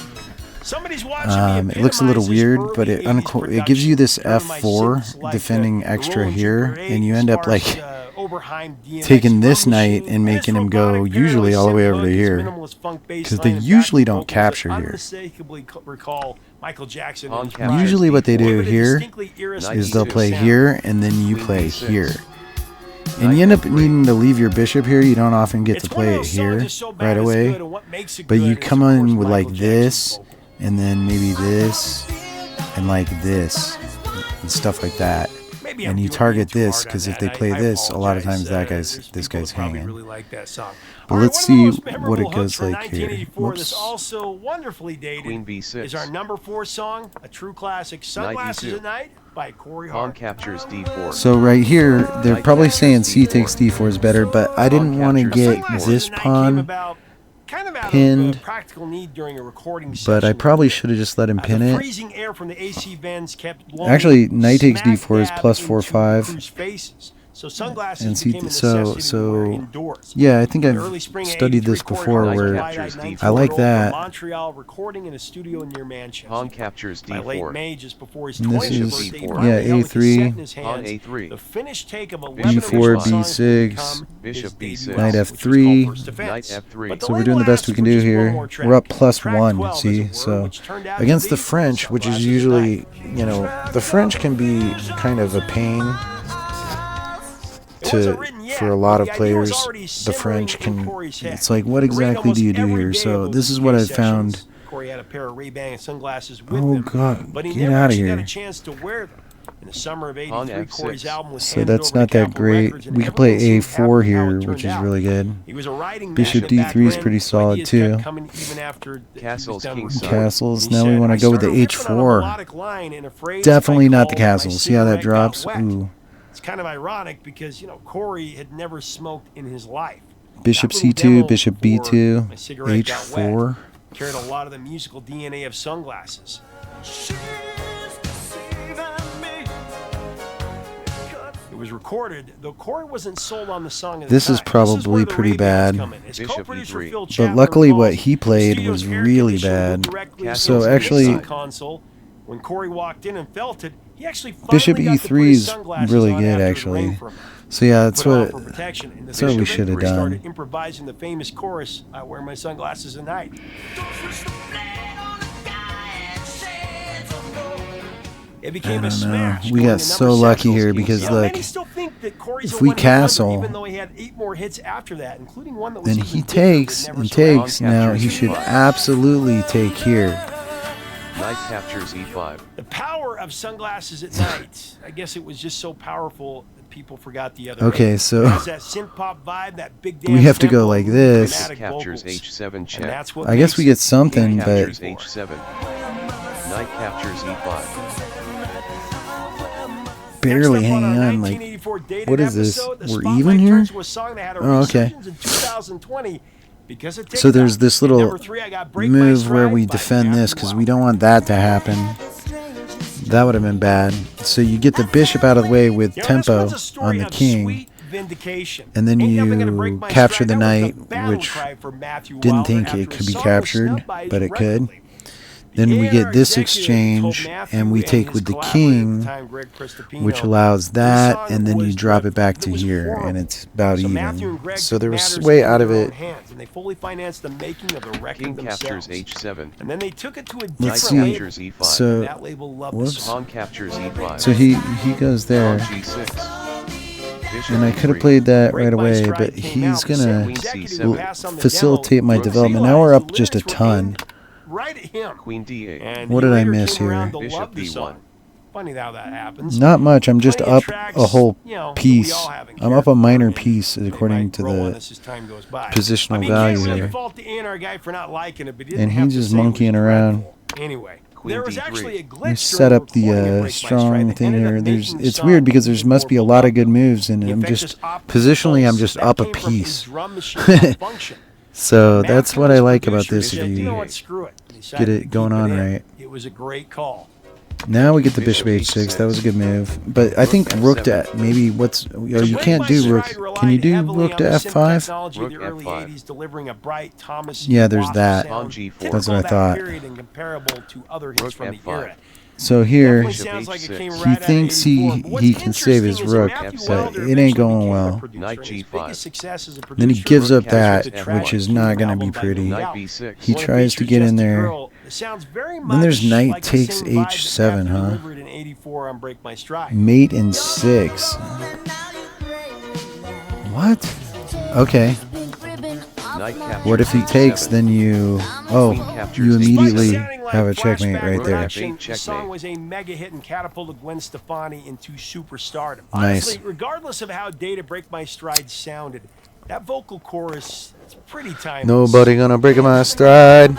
Somebody's Watching Me It looks a little epitomizes weird, early but it 80s gives you this production, driven by F4 synths like defending the extra Roland here, Jupiter and you 8, end up Sparks, like Oberheim DMX taking this drum knight machine. and making This him go robotic usually all the way over to parallel here, synth hook, his minimalist funk bass 'cause they line and usually backing don't vocals capture that here. unmistakably recall Michael Jackson. On and his captures pride. Usually what they do Give it a here distinctly irresistible is they'll play sound. here and then you Queen play B6. here. And you end up needing to leave your bishop here. You don't often get It's to one of play it those songs here that's so bad right it's away. good, and what makes it But you good is, come of course, in with like Michael this, Jackson's vocal. and then maybe this, and like this, and stuff like that. Maybe And I'm you doing target it too this, hard on 'cause if that. they play I this, a lot of apologize. times that There's this people guy's who probably hanging. really like that song. But All right, let's one of the see most what it memorable goes hooks from like here. 1984 that's Whoops. also wonderfully dated Queen B6. is our #4 song, a true classic, Sunglasses E2. at Night by Corey Pawn Hart. captures D4. So right here, they're Knight probably captures saying C D4. takes D4 is better, but I didn't Pawn want to captures get Sunglasses this at Night came pawn, about kind of out pinned, of practical need during a recording but I session. probably should have just let him pin The it. freezing air from the AC vents kept blowing Actually, Knight takes smack D4 is dab plus into 4/5. the crew's faces. So sunglasses And see, became a necessity to wear so indoors. yeah, I think In I've early spring of studied 83, this Corey before. Hart Where captures wide-eyed D4. I like 19-year-old that. from Montreal, recording in a studio near Manchester. Han captures By late D4. May, just before his And this 20th is birthday, he yeah, finally held a A3. cassette in his Han hands. A3. The finished take of 11 Bishop original B4, songs would B6, become Bishop his debut B6. album, Knight which was called F3. First Defense. Knight F3. But the So we're label doing the best asked we can for do just one here. more track. We're up plus Track 1, 12, as see? it were, So which turned out to against be the French, which is Sunglasses usually, Tonight. you know, the French can be kind of a pain It wasn't written yet, for a lot but of the idea was players. already The simmering French in can. Corey's head. It's like, what He ran exactly do you do almost every here? day So of this those is what I sessions. found. Corey had a pair of Ray-Ban sunglasses with Oh him, God, but he get never out of actually got here. a chance to wear them. In the summer of Han '83, F6. Corey's album was So handed that's over not to that Capitol great. Records, and We could play everything seemed happy A4 how here, it which turned is out. really good. He was a writing Bishop magnet back D3 is then, pretty so solid, ideas kept too. coming even after he Castles, was done King recording. Side. Castles. He Now we said, want "I to go with the started ripping on a H4. melodic line in a phrase Definitely I not the called "My Castles. See how that cigarette got drops? wet." Ooh. It's kind of ironic because, you know, Corey had never smoked in his life. Bishop That little C2, demo Bishop before B2, My Cigarette Got Wet H4. carried a lot of the musical DNA of Sunglasses. It was recorded, though Corey wasn't sold on the song at the This is time. probably where the pretty Ray-Bans bad. come in. As Bishop co-producer E3. Phil But Chatler luckily what recalls, he the played studio's was air really conditioner bad. moved directly So into the actually- mixing console. When Corey walked in and felt it, he actually Bishop finally got to put E3 his is sunglasses really on good, after it actually. rained for him. So yeah, that's Put on what for protection, and the that's what we Bishop should have started done. improvising the famous chorus, "I wear my sunglasses at night." It became a smash. We going got to so number lucky six. here Castles, because You know, look, many still think that Corey's if a we one-hit castle, wonder, even though he had 8 more hits after that, including one that was then even he bigger, takes that never and survived. takes. Now he should absolutely take here. Knight captures E5. The power of Sunglasses at Night. I guess it was just so powerful that people forgot the other. Okay, eight. so It has that synth pop vibe, that big we dance have to go tempo, like this. dramatic Captures vocals. H7 And check. that's what I guess we makes get something, King but captures H7. Knight captures E5. barely Next up hanging our on. Like, 1984 dated what is this? episode, the We're spotlight even here? turns to a song that had a Oh, okay. resurgence in 2020 because of So there's TikTok. this At little number 3, I got Break My move where Stride we by defend this Matthew because Wilder. we don't want that to happen. That would have been bad. So you get the bishop out of the way with You know, this tempo one's a story on the of king, sweet vindication. and then Ain't Nothing Gonna you Break My capture Stride. the That was knight, battle which cry for Matthew didn't Wilder think after it his could be song was captured, snubbed by his but it record could. label. Then The we get this executive told exchange, Matthew and we take his with the collaborator at the king, time, Greg Cristopino, which allows this that, song and then you was drop good. it back to was here, horrible. and it's about So Matthew and even. Greg So there was matters way in out of their own it. hands, and they fully financed the making of the record King themselves. captures H7. And then they took it to a Let's different see. label. Captures E5. So And that label loved the whoops. song. Han captures E5. So he goes there, Han G6. Bishop and I could have E3. played that Break right My away, Stride but came out. he's The same gonna executive L- passed on the facilitate demo. my Brooks development. Now Realized we're the up just a lyrics were ton. aimed right at him. Queen D8. And What he did I later miss came around here? to Bishop love the B1. song. Funny how that happens. Not much. I'm just Plenty of up tracks, a whole you know, that we piece. all have in I'm up a minor character, piece and they according might to grow on the us as time goes by. positional I mean, value can't really here. fault the A&R guy for not liking it, but he didn't And have he's to just say it was monkeying around. dreadful. Anyway, Queen there was D3. actually a glitch We during set up the recording of Break My strong Stride that thing ended up here. There's making the it's song weird because there's even must more be a lot of good beloved. moves, and The I'm infectious just optical positionally I'm pulse just that up a came from piece. his drum machine malfunction. So that's Matthew what was I like about producer. this. He If said, you know you what, screw it. He decided get it to going keep on in. right. It was a great call. Now we get the Bishop bishop h6. H6. That was a good move, but I think rook to maybe what's oh, you can't do rook. Can you do rook to f5? Rook The early F5. 80s, delivering a bright Thomas Yeah, there's Wasp that. sound, On G4. typical That's what I of that thought. period and comparable to other hits Rook from the F5. era. So here Definitely Bishop sounds like it H6. came he right out of thinks 84. But what's he can save his interesting is rook, Matthew but Wilder it ain't eventually going became a well. producer, Knight and his G5. biggest success as a Then he producer gives up Rook that, captures was which the is track not going to album be by pretty. Lou Knight Yao. B6. He One that tries to features get in Just a there. Girl. It sounds very Then there's much knight like the takes same vibe that H7, Matthew huh? delivered in '84 on Break My Stride. Mate in 6. What? Okay. Knight captures What if he H7. takes? Then you Queen captures you H7. immediately Sounding like have a checkmate flashback right there. production, Checkmate. The song was a mega hit and catapulted Gwen Stefani into superstardom. Nice. Honestly, regardless of how Day to Break My Stride sounded, that vocal chorus, it's pretty timeless. Nobody gonna break my stride.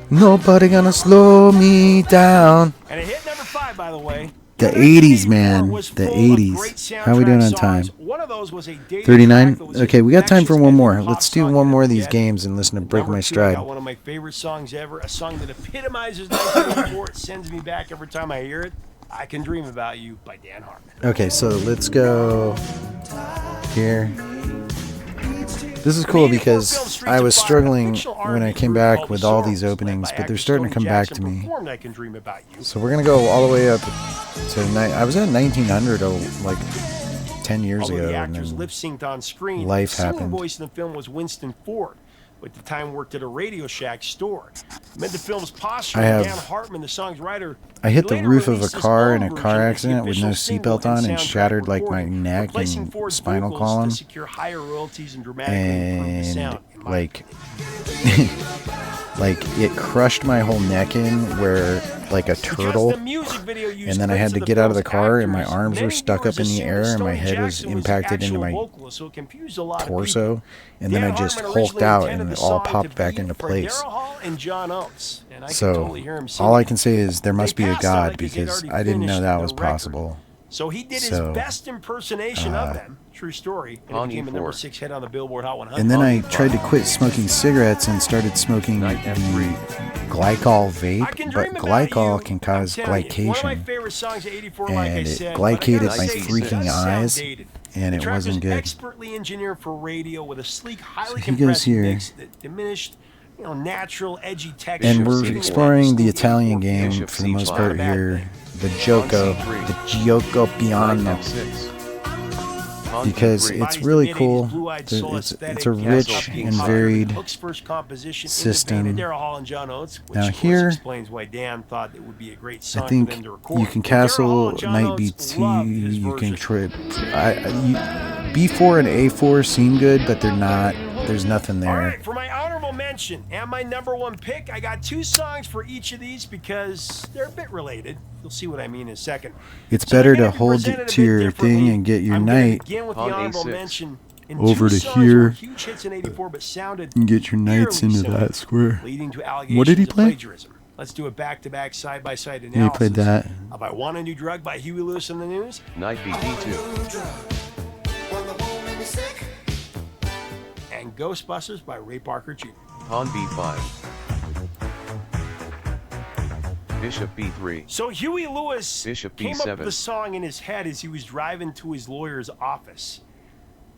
Nobody gonna slow me down. And it hit number 5, by the way. The 80s, man. The 80s. How we doing on time? One of those was a Day to 39? track that was Okay, we got time for infectious one and more. pop Let's do song one you more of never these get. games and listen to Break Number My 2, I Stride. got one of my favorite songs ever, a song that epitomizes 1984. It sends me back every time I hear it. I Can Dream About You by Dan Hartman. Okay, so let's go here. This is cool because I was struggling when I came back with all these openings, but they're starting to come back to me. So we're going to go all the way up to... I was at 1900 like 10 years ago, the and actors then lip-synced on screen, life the singing happened. voice in the film was Winston Ford, who at the time worked at a Radio Shack store. Amid the film's posture, Dan Hartman, the song's writer, I hit the roof of a car in a car version accident with no seatbelt on and shattered like my neck and spinal column. To secure higher royalties and dramatically improve the sound, like like it crushed my whole neck in where like a turtle, and then I had to get out of the car and my arms were stuck up in the air and my head was impacted into my torso, and then I just hulked out and it all popped back into place. So all I can say is there must be a God, because I didn't know that was possible. So he did his best impersonation of them. True story. And it became a number 6 hit on the Billboard Hot 100. And then I tried to quit smoking cigarettes and started smoking the glycol vape, but glycol can cause glycation, and it glycated my freaking eyes, and it wasn't good. Expertly engineered for radio with a sleek, highly So he goes here, mix that diminished, natural, edgy texture. and we're exploring the Italian game for the most part here, the Gioco Piano, because it's really cool. It's a rich and varied system. Now here, I think you can castle Night Beats. You can trip. B4 and A4 seem good, but they're not. There's nothing there. All right, for my honorable mention and my number 1 pick, I got 2 songs for each of these because they're a bit related. You'll see what I mean in a second. It's better to hold to your thing and get your night over to here and get your nights into that square. What did he play? Let's do a back-to-back, side-by-side analysis. Yeah, he played that. Of I Want a New Drug by Huey Lewis and the News. Night BD2. And Ghostbusters by Ray Parker Jr. Han B5. Bishop B3. So Huey Lewis Bishop came up B7. with the song in his head as he was driving to his lawyer's office.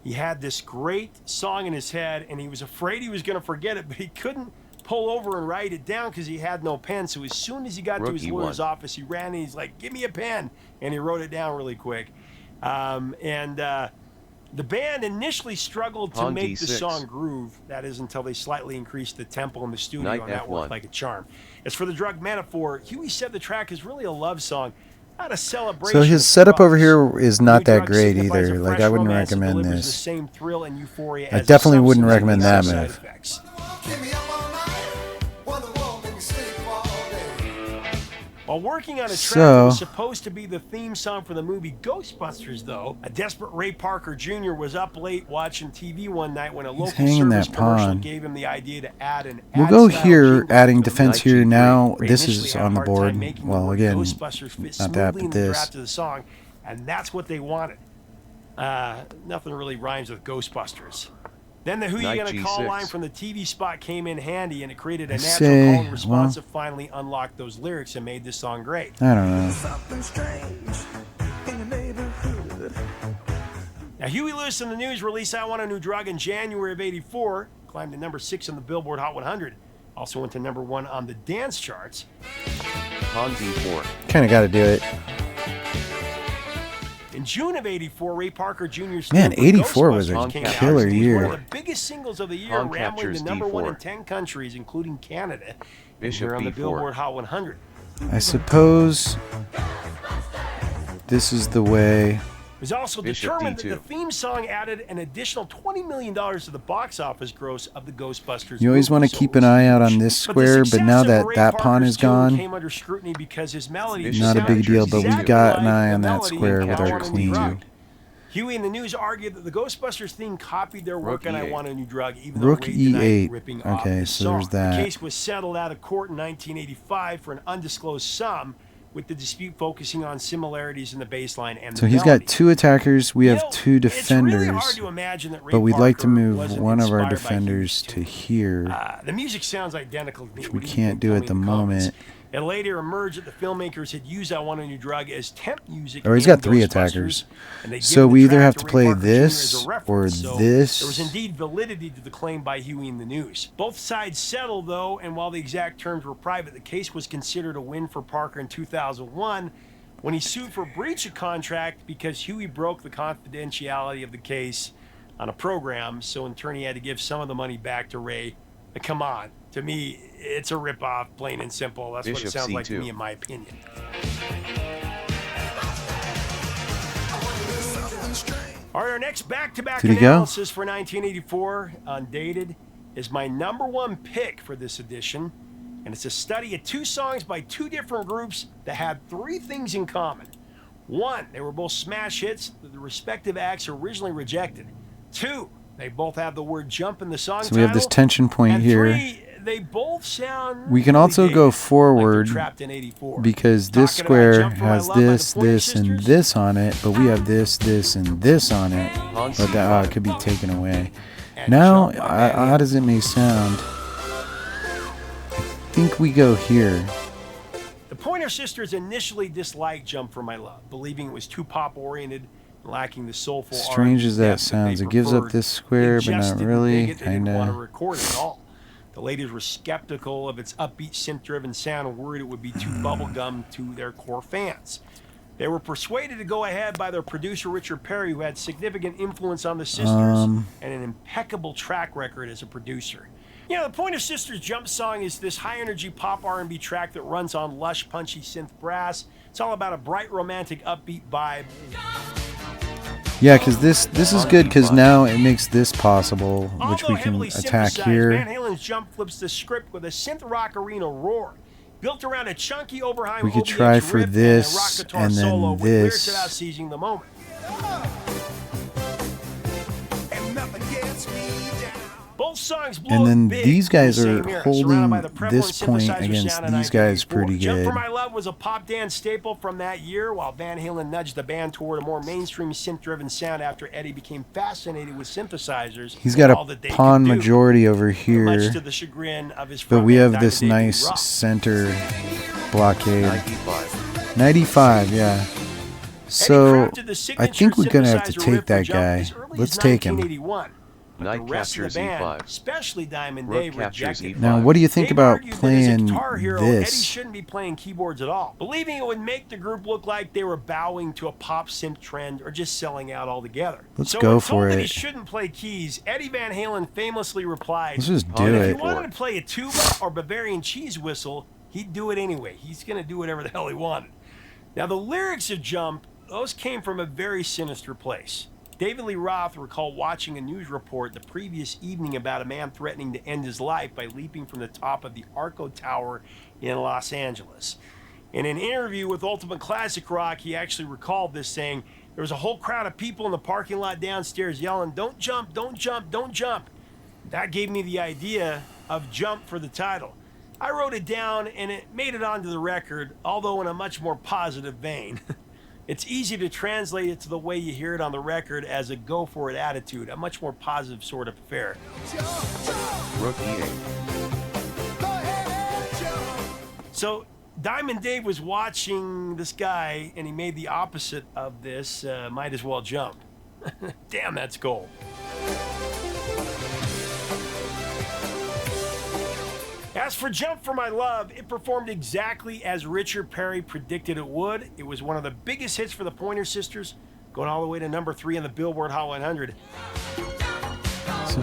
He had this great song in his head, and he was afraid he was going to forget it, but he couldn't pull over and write it down because he had no pen. So as soon as he got to his lawyer's office, he ran and he's like, "Give me a pen," and he wrote it down really quick. The band initially struggled to make the song groove. That is until they slightly increased the tempo in the studio, and that worked like a charm. As for the drug metaphor, Huey said the track is really a love song, not a celebration. So his setup over here is not that great either. Like, I wouldn't recommend this. I definitely wouldn't recommend that move. While working on a track that was supposed to be the theme song for the movie Ghostbusters, though, a desperate Ray Parker Jr. was up late watching TV one night when a local service commercial gave him the idea to add an ad. We'll go here, adding defense here now. This is on the board. Well, again, not that, but this. The song, and that's what they wanted. Nothing really rhymes with Ghostbusters. Then the Who You Gonna Call line from the TV spot came in handy, and it created a natural call and response that finally unlocked those lyrics and made this song great. I don't know. Now, Huey Lewis and the News released I Want a New Drug in January of '84, climbed to number 6 on the Billboard Hot 100, also went to number 1 on the dance charts. Han B4. Kind of got to do it. In June of '84, Ray Parker Jr.'s Man, '84 was a killer year. One of the biggest singles of the year, rambling to number 1 in 10 countries, including Canada. Bishop on the B4. Billboard Hot 100. I suppose this is the way. It was also Bishop determined D2. that the theme song added an additional $20 million to the box office gross of the Ghostbusters. You always want to keep an eye out on this square, but now that that pawn is gone, came under scrutiny because his melody not a big deal, but we've got an eye on that square with our queen. Huey and the News argued that the Ghostbusters theme copied their work Rook on I E8. Want a New Drug, even Rook though Ray denied E8. ripping off Okay, the so song. there's that. The case was settled out of court in 1985 for an undisclosed sum, with the dispute focusing on similarities in the bass line and the So he's melody. got 2 attackers, we have 2 It's really hard defenders, to imagine that Ray but we'd like to Parker move wasn't one of our inspired by defenders Huey's to tune. here, The music sounds identical to me. which we can't do at the moment. It later emerged that the filmmakers had used I Want a New Drug as temp music. Oh, he's in got 3 Ghostbusters, attackers. and they'd So given the we either track have to to Ray play Parker Jr. as a this or reference, so this. there was indeed validity to the claim by Huey in the news. Both sides settled, though, and while the exact terms were private, the case was considered a win for Parker in 2001 when he sued for breach of contract because Huey broke the confidentiality of the case on a program, so in turn he had to give some of the money back to Ray. But come on, to me, it's a ripoff, plain and simple. That's what it Bishop sounds like to C2. me, in my opinion. All right, our next back-to-back Did he go? analysis for 1984, Undated, is my number 1 pick for this edition. And it's a study of 2 songs by 2 different groups that had 3 things in common. 1, they were both smash hits that the respective acts originally rejected. 2, they both have the word jump in the song title. So we have this tension point and here. 3, they both sound We can really also dated, go like forward they're trapped in 84. because this Talking about square Jump for My has Love by the this, Pointer this, and Sisters? this on it, but we have this, this, and this on it. Hans But that C5. could be taken away. And Now, Jump by Van odd as it may sound, I think we go here. The Pointer Sisters initially disliked Jump for My Love, believing it was too pop-oriented and lacking the soulful Strange R&B as that depth sounds, they it gives up preferred. this square, They but just not didn't really. dig it. They didn't want to Kinda. record it at all. The ladies were skeptical of its upbeat synth-driven sound and worried it would be too bubblegum to their core fans. They were persuaded to go ahead by their producer Richard Perry, who had significant influence on the sisters and an impeccable track record as a producer. You know, the Pointer Sisters Jump song is this high-energy pop R&B track that runs on lush, punchy synth brass. It's all about a bright, romantic, upbeat vibe. Yeah, because this is good because now it makes this possible, which Although we can heavily attack synthesized, here. Van Halen's Jump flips the script with a synth rock arena roar, built around a chunky Oberheim We could OBH try for riff this, and a rock guitar and then solo with lyrics this. about seizing the moment. Both songs blew And up then big these guys in the are same era, holding surrounded by the prevalent this point synthesizer against sound of these guys 1984. pretty Jump for good. My Love was a pop dance staple from that year, while Van Halen nudged the band toward a more mainstream synth-driven sound after Eddie became fascinated with synthesizers. He's got and all a that they pawn could do, majority over much here, to the chagrin of his but we frontman, have this Diamond Dave nice Roth. center blockade. 95. 95, yeah. So crafted the I signature think we're gonna have to synthesizer take riff for that Jump guy. as early Let's as take him. 1981. But the Night rest of the captures band, E5. especially Diamond Rook Dave, captures rejected E5. it. Now, what do you think Dave about argued that as a playing guitar hero, Eddie this? shouldn't be playing keyboards at all, believing it would make the group look like they were bowing to a pop synth trend or just selling out altogether. Let's So go when for told that he it. shouldn't play keys, Eddie Van Halen famously replied, Let's just "If do he it. wanted to play a tuba or Bavarian cheese whistle, he'd do it anyway. He's going to do whatever the hell he wanted." Now, the lyrics of Jump, those came from a very sinister place. David Lee Roth recalled watching a news report the previous evening about a man threatening to end his life by leaping from the top of the Arco Tower in Los Angeles. In an interview with Ultimate Classic Rock, he actually recalled this, saying, "There was a whole crowd of people in the parking lot downstairs yelling, 'Don't jump, don't jump, don't jump.' That gave me the idea of Jump for the title. I wrote it down and it made it onto the record, although in a much more positive vein." It's easy to translate it to the way you hear it on the record as a go-for-it attitude, a much more positive sort of affair. Rook E8. So Diamond Dave was watching this guy, and he made the opposite of this, might as well jump. Damn, that's gold. As for Jump for My Love, it performed exactly as Richard Perry predicted it would. It was one of the biggest hits for the Pointer Sisters, going all the way to number 3 on the Billboard Hot 100. So,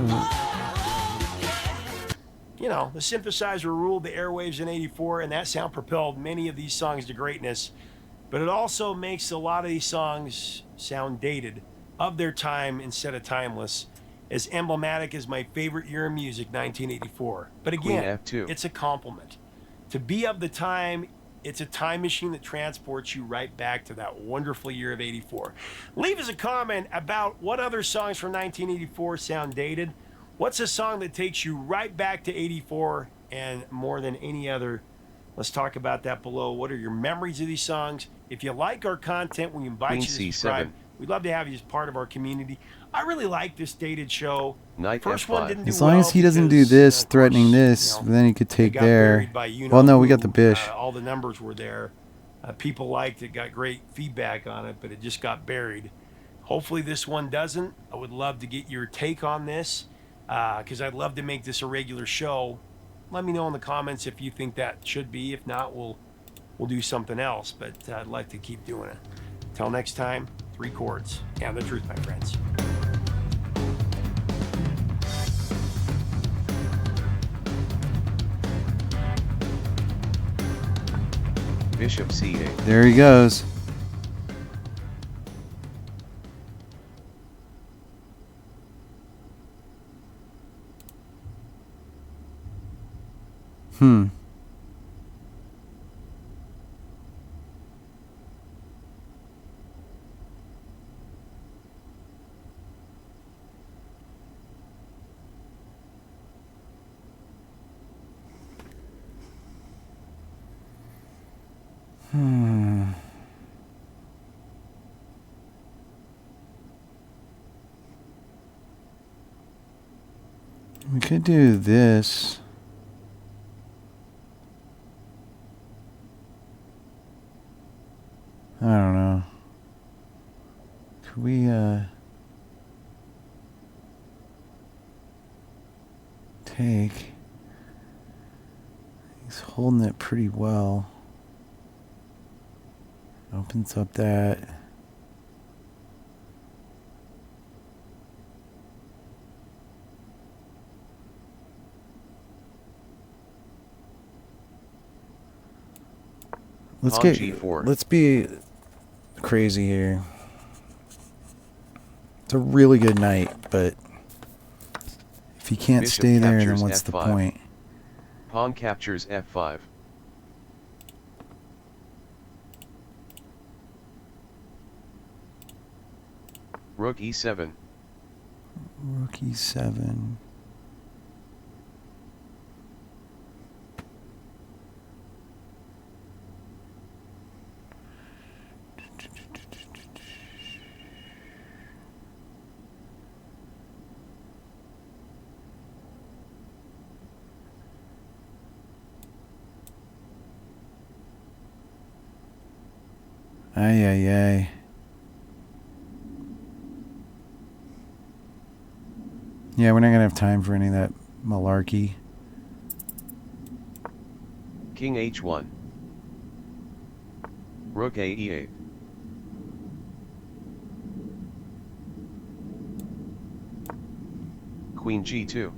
You know, the synthesizer ruled the airwaves in 84, and that sound propelled many of these songs to greatness. But it also makes a lot of these songs sound dated, of their time instead of timeless. As emblematic as my favorite year of music, 1984. But Queen again, F2. it's a compliment. To be of the time, it's a time machine that transports you right back to that wonderful year of 84. Leave us a comment about what other songs from 1984 sound dated. What's a song that takes you right back to 84 and more than any other? Let's talk about that below. What are your memories of these songs? If you like our content, we invite Queen you to C7. subscribe. We'd love to have you as part of our community. I really like this dated show. Knight First one F5. didn't do As long well as he doesn't do because, this, of threatening course, this, then he could it take got there. buried by you Well, know no, we got who. the Bish. All the numbers were there. People liked it, got great feedback on it, but it just got buried. Hopefully this one doesn't. I would love to get your take on this because I'd love to make this a regular show. Let me know in the comments if you think that should be. If not, we'll do something else, but I'd like to keep doing it. Till next time, 3 chords and the truth, my friends. Bishop C8. There he goes. Hmm. We could do this. I don't know. Could we, take... He's holding it pretty well. Opens up that. Let's Pawn get. G4. Let's be crazy here. It's a really good night, but if he can't Bishop stay there, then captures what's the F5. point? Pawn captures F5. Rook E7. Rook E7. Ay, ay, ay. Yeah, we're not going to have time for any of that malarkey. King H1. Rook A E8. Queen G2.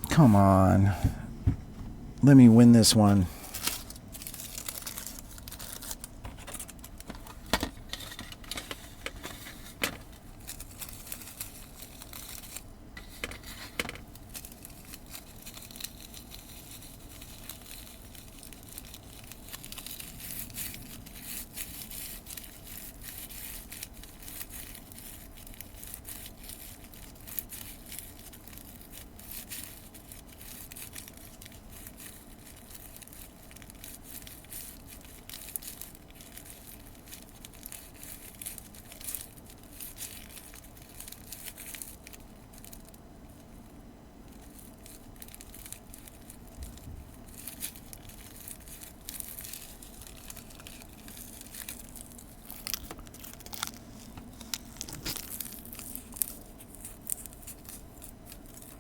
Come on. Let me win this one.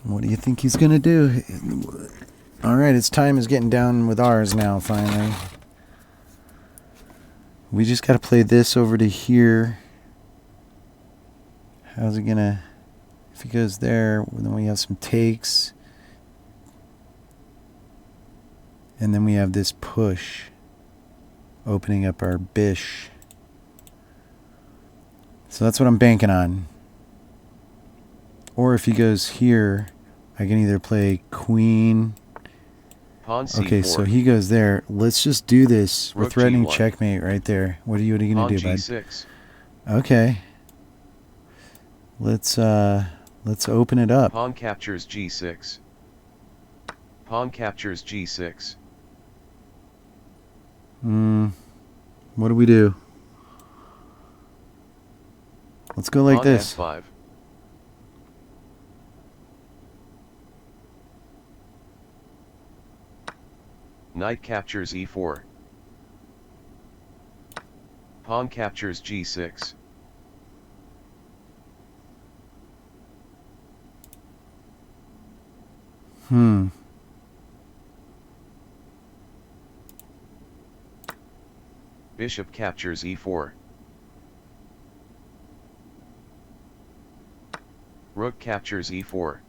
What do you think he's going to do? All right, his time is getting down with ours now, finally. We just got to play this over to here. How's it going to... If he goes there, then we have some takes. And then we have this push. Opening up our bish. So that's what I'm banking on. Or if he goes here, I can either play queen Pawn C4. Okay, so he goes there. Let's just do this. We're Rook threatening G1. checkmate right there. What are you gonna Pawn do, bud? G6. Okay. Let's open it up. Pawn captures G6. Pawn captures G6. What do we do? Let's go like Pawn this. F5. Knight captures E4. Pawn captures G6. Bishop captures E4. Rook captures E4.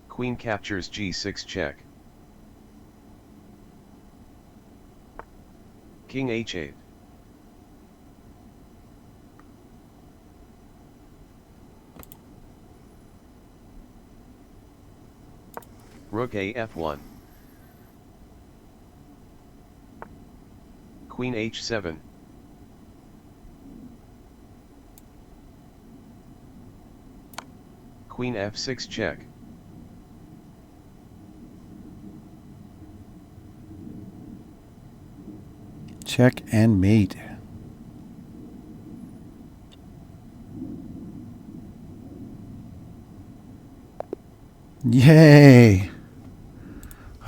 Queen captures G6 check. King H8. Rook A F1. Queen H7. Queen F6 check. Check and mate. Yay!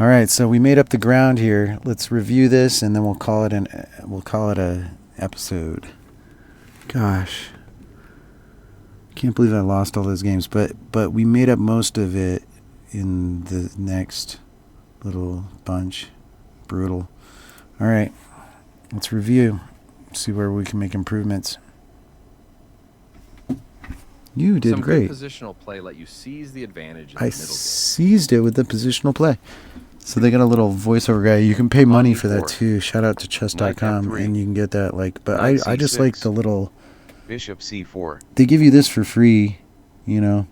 All right, so we made up the ground here. Let's review this, and then we'll call it a episode. Gosh, can't believe I lost all those games, but we made up most of it in the next little bunch. Brutal. All right, let's review. See where we can make improvements. You did Some great. good positional play let you seize the advantage in I the middle game. seized it with the positional play. So they got a little voiceover guy. You can pay money for that too. Shout out to chess.com, Knight F3. and you can get that. Like, but Knight I just like C6. the little. Bishop C4. They give you this for free, you know.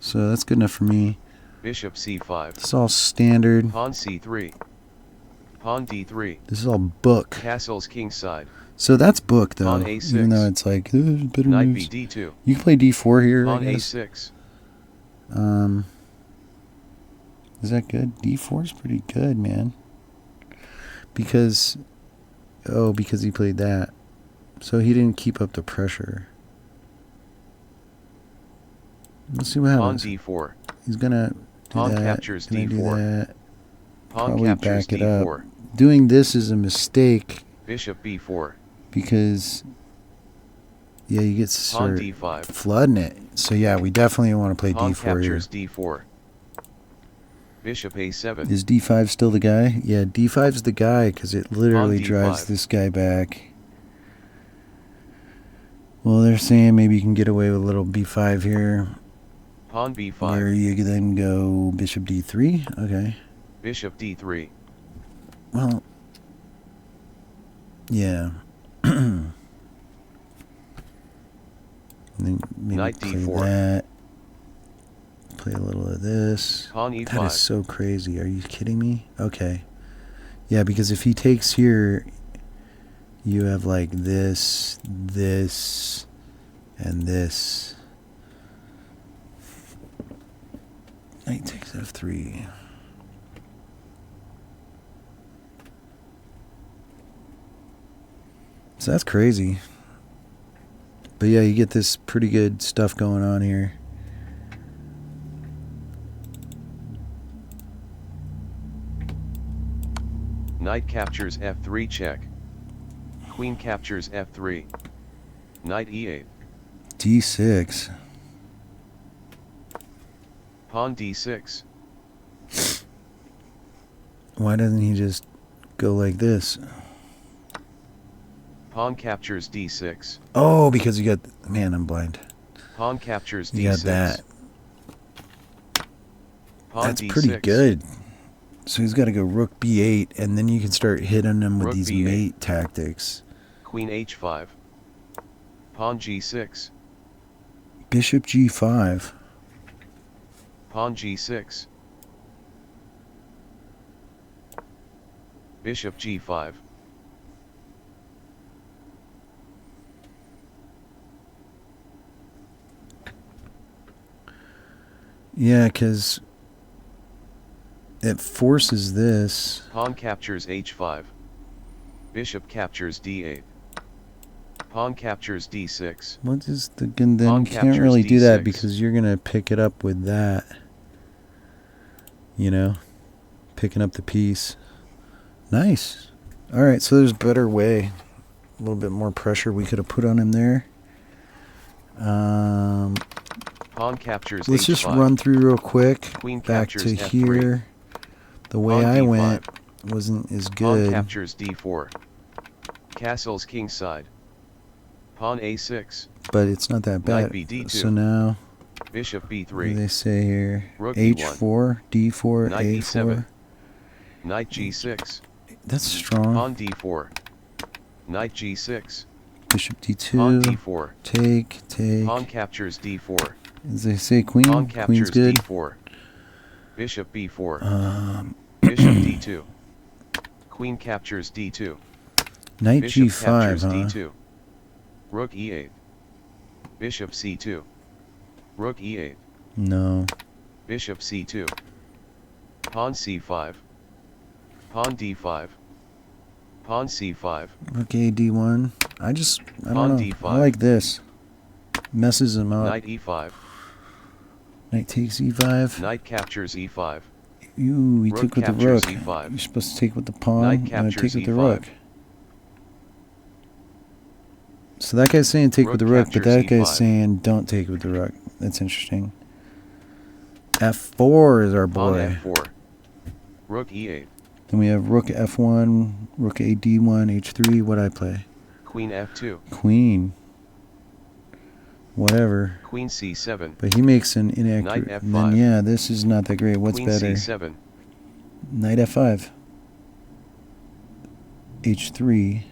So that's good enough for me. Bishop C5. It's all standard. Pawn C3. Pawn D3. This is all book. Castles kingside. So that's book though. Pawn A6. Even though it's like better Knight moves. B D2. You can play D4 here. Pawn I guess. A6. Is that good? D4 is pretty good, man. Because he played that. So he didn't keep up the pressure. Let's see what Pawn happens. D4. He's gonna do Pawn that. captures gonna do D4. that. Pawn Probably captures back it D4. up. Doing this is a mistake Bishop B4. because you get Pawn start D5. flooding it. So yeah, we definitely want to play Pawn D4 here. captures D4. Bishop A7. Is D5 still the guy? Yeah, D5's the guy because it literally D5. drives this guy back. Well, they're saying maybe you can get away with a little B5 here. Pawn B5. Where you then go Bishop D3. Okay. Bishop D3. Well, yeah. And then maybe Knight play D4. that. Play a little of this. Pawn E5. That is so crazy. Are you kidding me? Okay. Yeah, because if he takes here, you have like this, this, and this. Knight takes F3. So that's crazy. But yeah, you get this pretty good stuff going on here. Knight captures F3 check. Queen captures F3. Knight E8. D6. Pawn D6. Why doesn't he just go like this? Pawn captures D6. Oh, because you got... Man, I'm blind. Pawn captures D6. You got that. Pawn That's D6. pretty good. So he's got to go Rook B8, and then you can start hitting him with Rook these B8. mate tactics. Queen H5. Pawn G6. Bishop G5. Pawn G6. Bishop G5. Yeah, because it forces this. Pawn captures H5. Bishop captures D8. Pawn captures D6. What is the... Then Pawn you can't captures really do that D6. because you're going to pick it up with that. You know? Picking up the piece. Nice. Alright, so there's a better way. A little bit more pressure we could have put on him there. Pawn captures Let's H5. just run through real quick. Queen Back captures to F3. here. The way Pawn I D5. went wasn't as Pawn good. captures D4. Castles kingside. Pawn A6. But it's not that Knight bad. B2. So now, Bishop what do B3. they say here? Rook E1. H4, D4, Knight A4. E7. Knight G6. That's strong. Pawn D4. Knight G6. Bishop Pawn D2. D4. Take. Pawn captures D4. As they say, Pawn queen. captures Queen's good. D4. Bishop B4. Bishop D2. Queen captures D2. Knight Bishop G5, captures huh? D2. Rook E8. Bishop C2. Rook E8. No. Bishop C2. Pawn C5. Pawn D5. Pawn C5. Rook A, D1. I Pawn don't know. D5. I like this. Messes him up. Knight E5. Knight takes E5. Knight captures E5. Ooh, he Rook took with the captures rook. E5. You're supposed to take with the pawn. Knight and captures take with the E5. rook. So that guy's saying take with the rook, but captures that guy's E5. saying don't take with the rook. That's interesting. F4 is our Pawn boy. F4. Rook E8. Then we have rook F1, rook A, D1, H3. What I play? Queen F2. Queen. Whatever. Queen C7. But he makes an inaccurate. Knight Then F5. yeah, this is not that great. What's Queen better? C7. Knight F5. H3.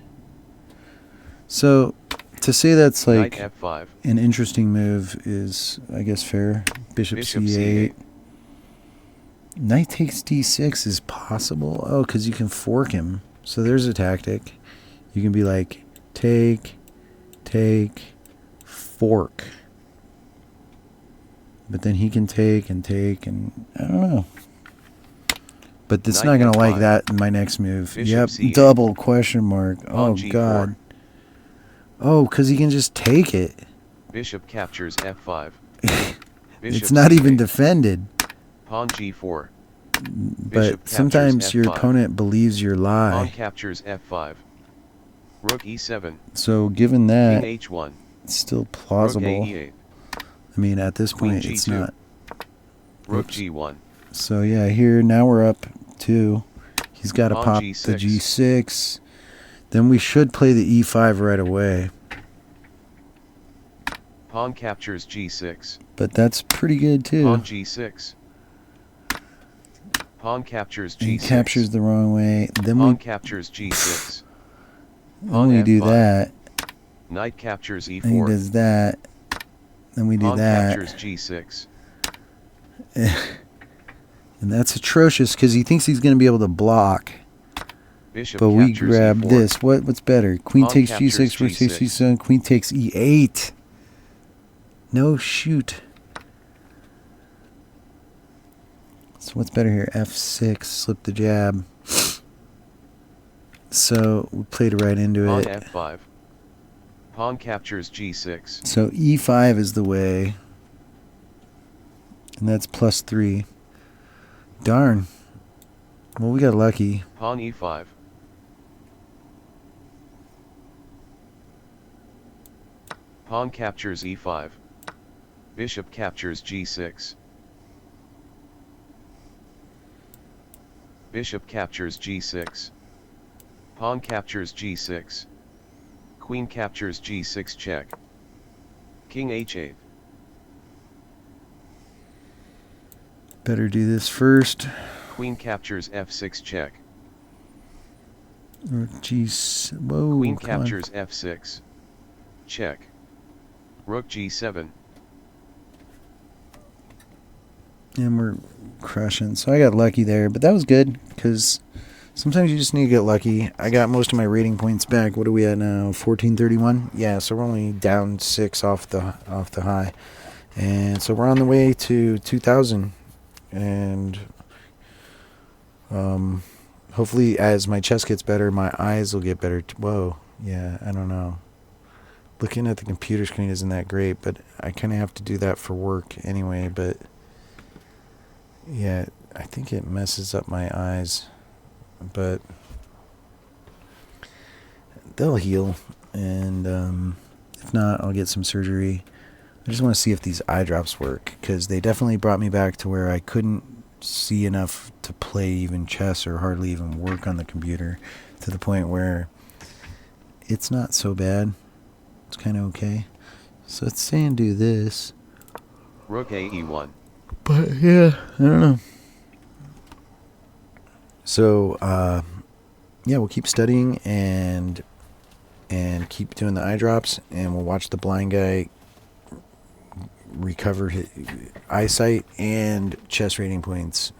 So to say that's like Knight F5. an interesting move is, I guess, fair. Bishop C8. Knight takes D6 is possible. Oh, because you can fork him. So there's a tactic. You can be like, take, fork. But then he can take, and I don't know. But it's Knight not going to like F5. that in my next move. Bishop Yep, C8. double question mark. Oh, G4. God. Oh, because he can just take it. Bishop captures F5. It's not even defended. Pawn G4. But Bishop sometimes captures your F5. opponent believes your Pawn lie. captures F5. Rook E7. So given that, King H1. it's still Rook plausible. A8. I mean, at this Queen point, it's G2. not. Rook Oops. G1. So yeah, here now we're up 2. He's got to Pawn pop G6. the G6. Then we should play the E5 right away. Pawn captures G6. But that's pretty good too. Pawn G6. Pawn captures G6. He captures the wrong way. Then Pawn we captures G6. when we do F5. that, Knight captures and he E4. does that. Then we do Pawn that. captures G6. And that's atrocious because he thinks he's going to be able to block. Bishop But we captures grab E4. this. What's better? Queen Pawn takes captures G6, rook takes G6. G7, queen takes E8. No shoot. So what's better here? F6, slip the jab. So we played right into Pawn it. F5. Pawn captures G6. So E5 is the way. And that's +3. Darn. Well, we got lucky. Pawn E5. Pawn captures E5. Bishop captures G6. Bishop captures G6. Pawn captures G6. Queen captures G6 check. King H8. Better do this first. Queen captures F6 check. Or G. Whoa. Queen come on. captures F6. Check. Rook G7. And we're crushing. So I got lucky there, but that was good because sometimes you just need to get lucky. I got most of my rating points back. What are we at now? 1431. Yeah, so we're only down 6 off the high, and so we're on the way to 2000, and hopefully as my chest gets better, my eyes will get better. Whoa, yeah, I don't know. Looking at the computer screen isn't that great, but I kind of have to do that for work anyway. But yeah, I think it messes up my eyes, but they'll heal, and if not, I'll get some surgery. I just want to see if these eye drops work, because they definitely brought me back to where I couldn't see enough to play even chess or hardly even work on the computer, to the point where it's not so bad. It's kind of okay. So it's saying do this. Rook AE1. But yeah, I don't know. So yeah, we'll keep studying and keep doing the eye drops, and we'll watch the blind guy recover his eyesight and chess rating points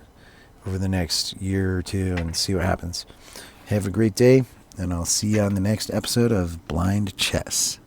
over the next year or two and see what happens. Have a great day, and I'll see you on the next episode of Blind Chess.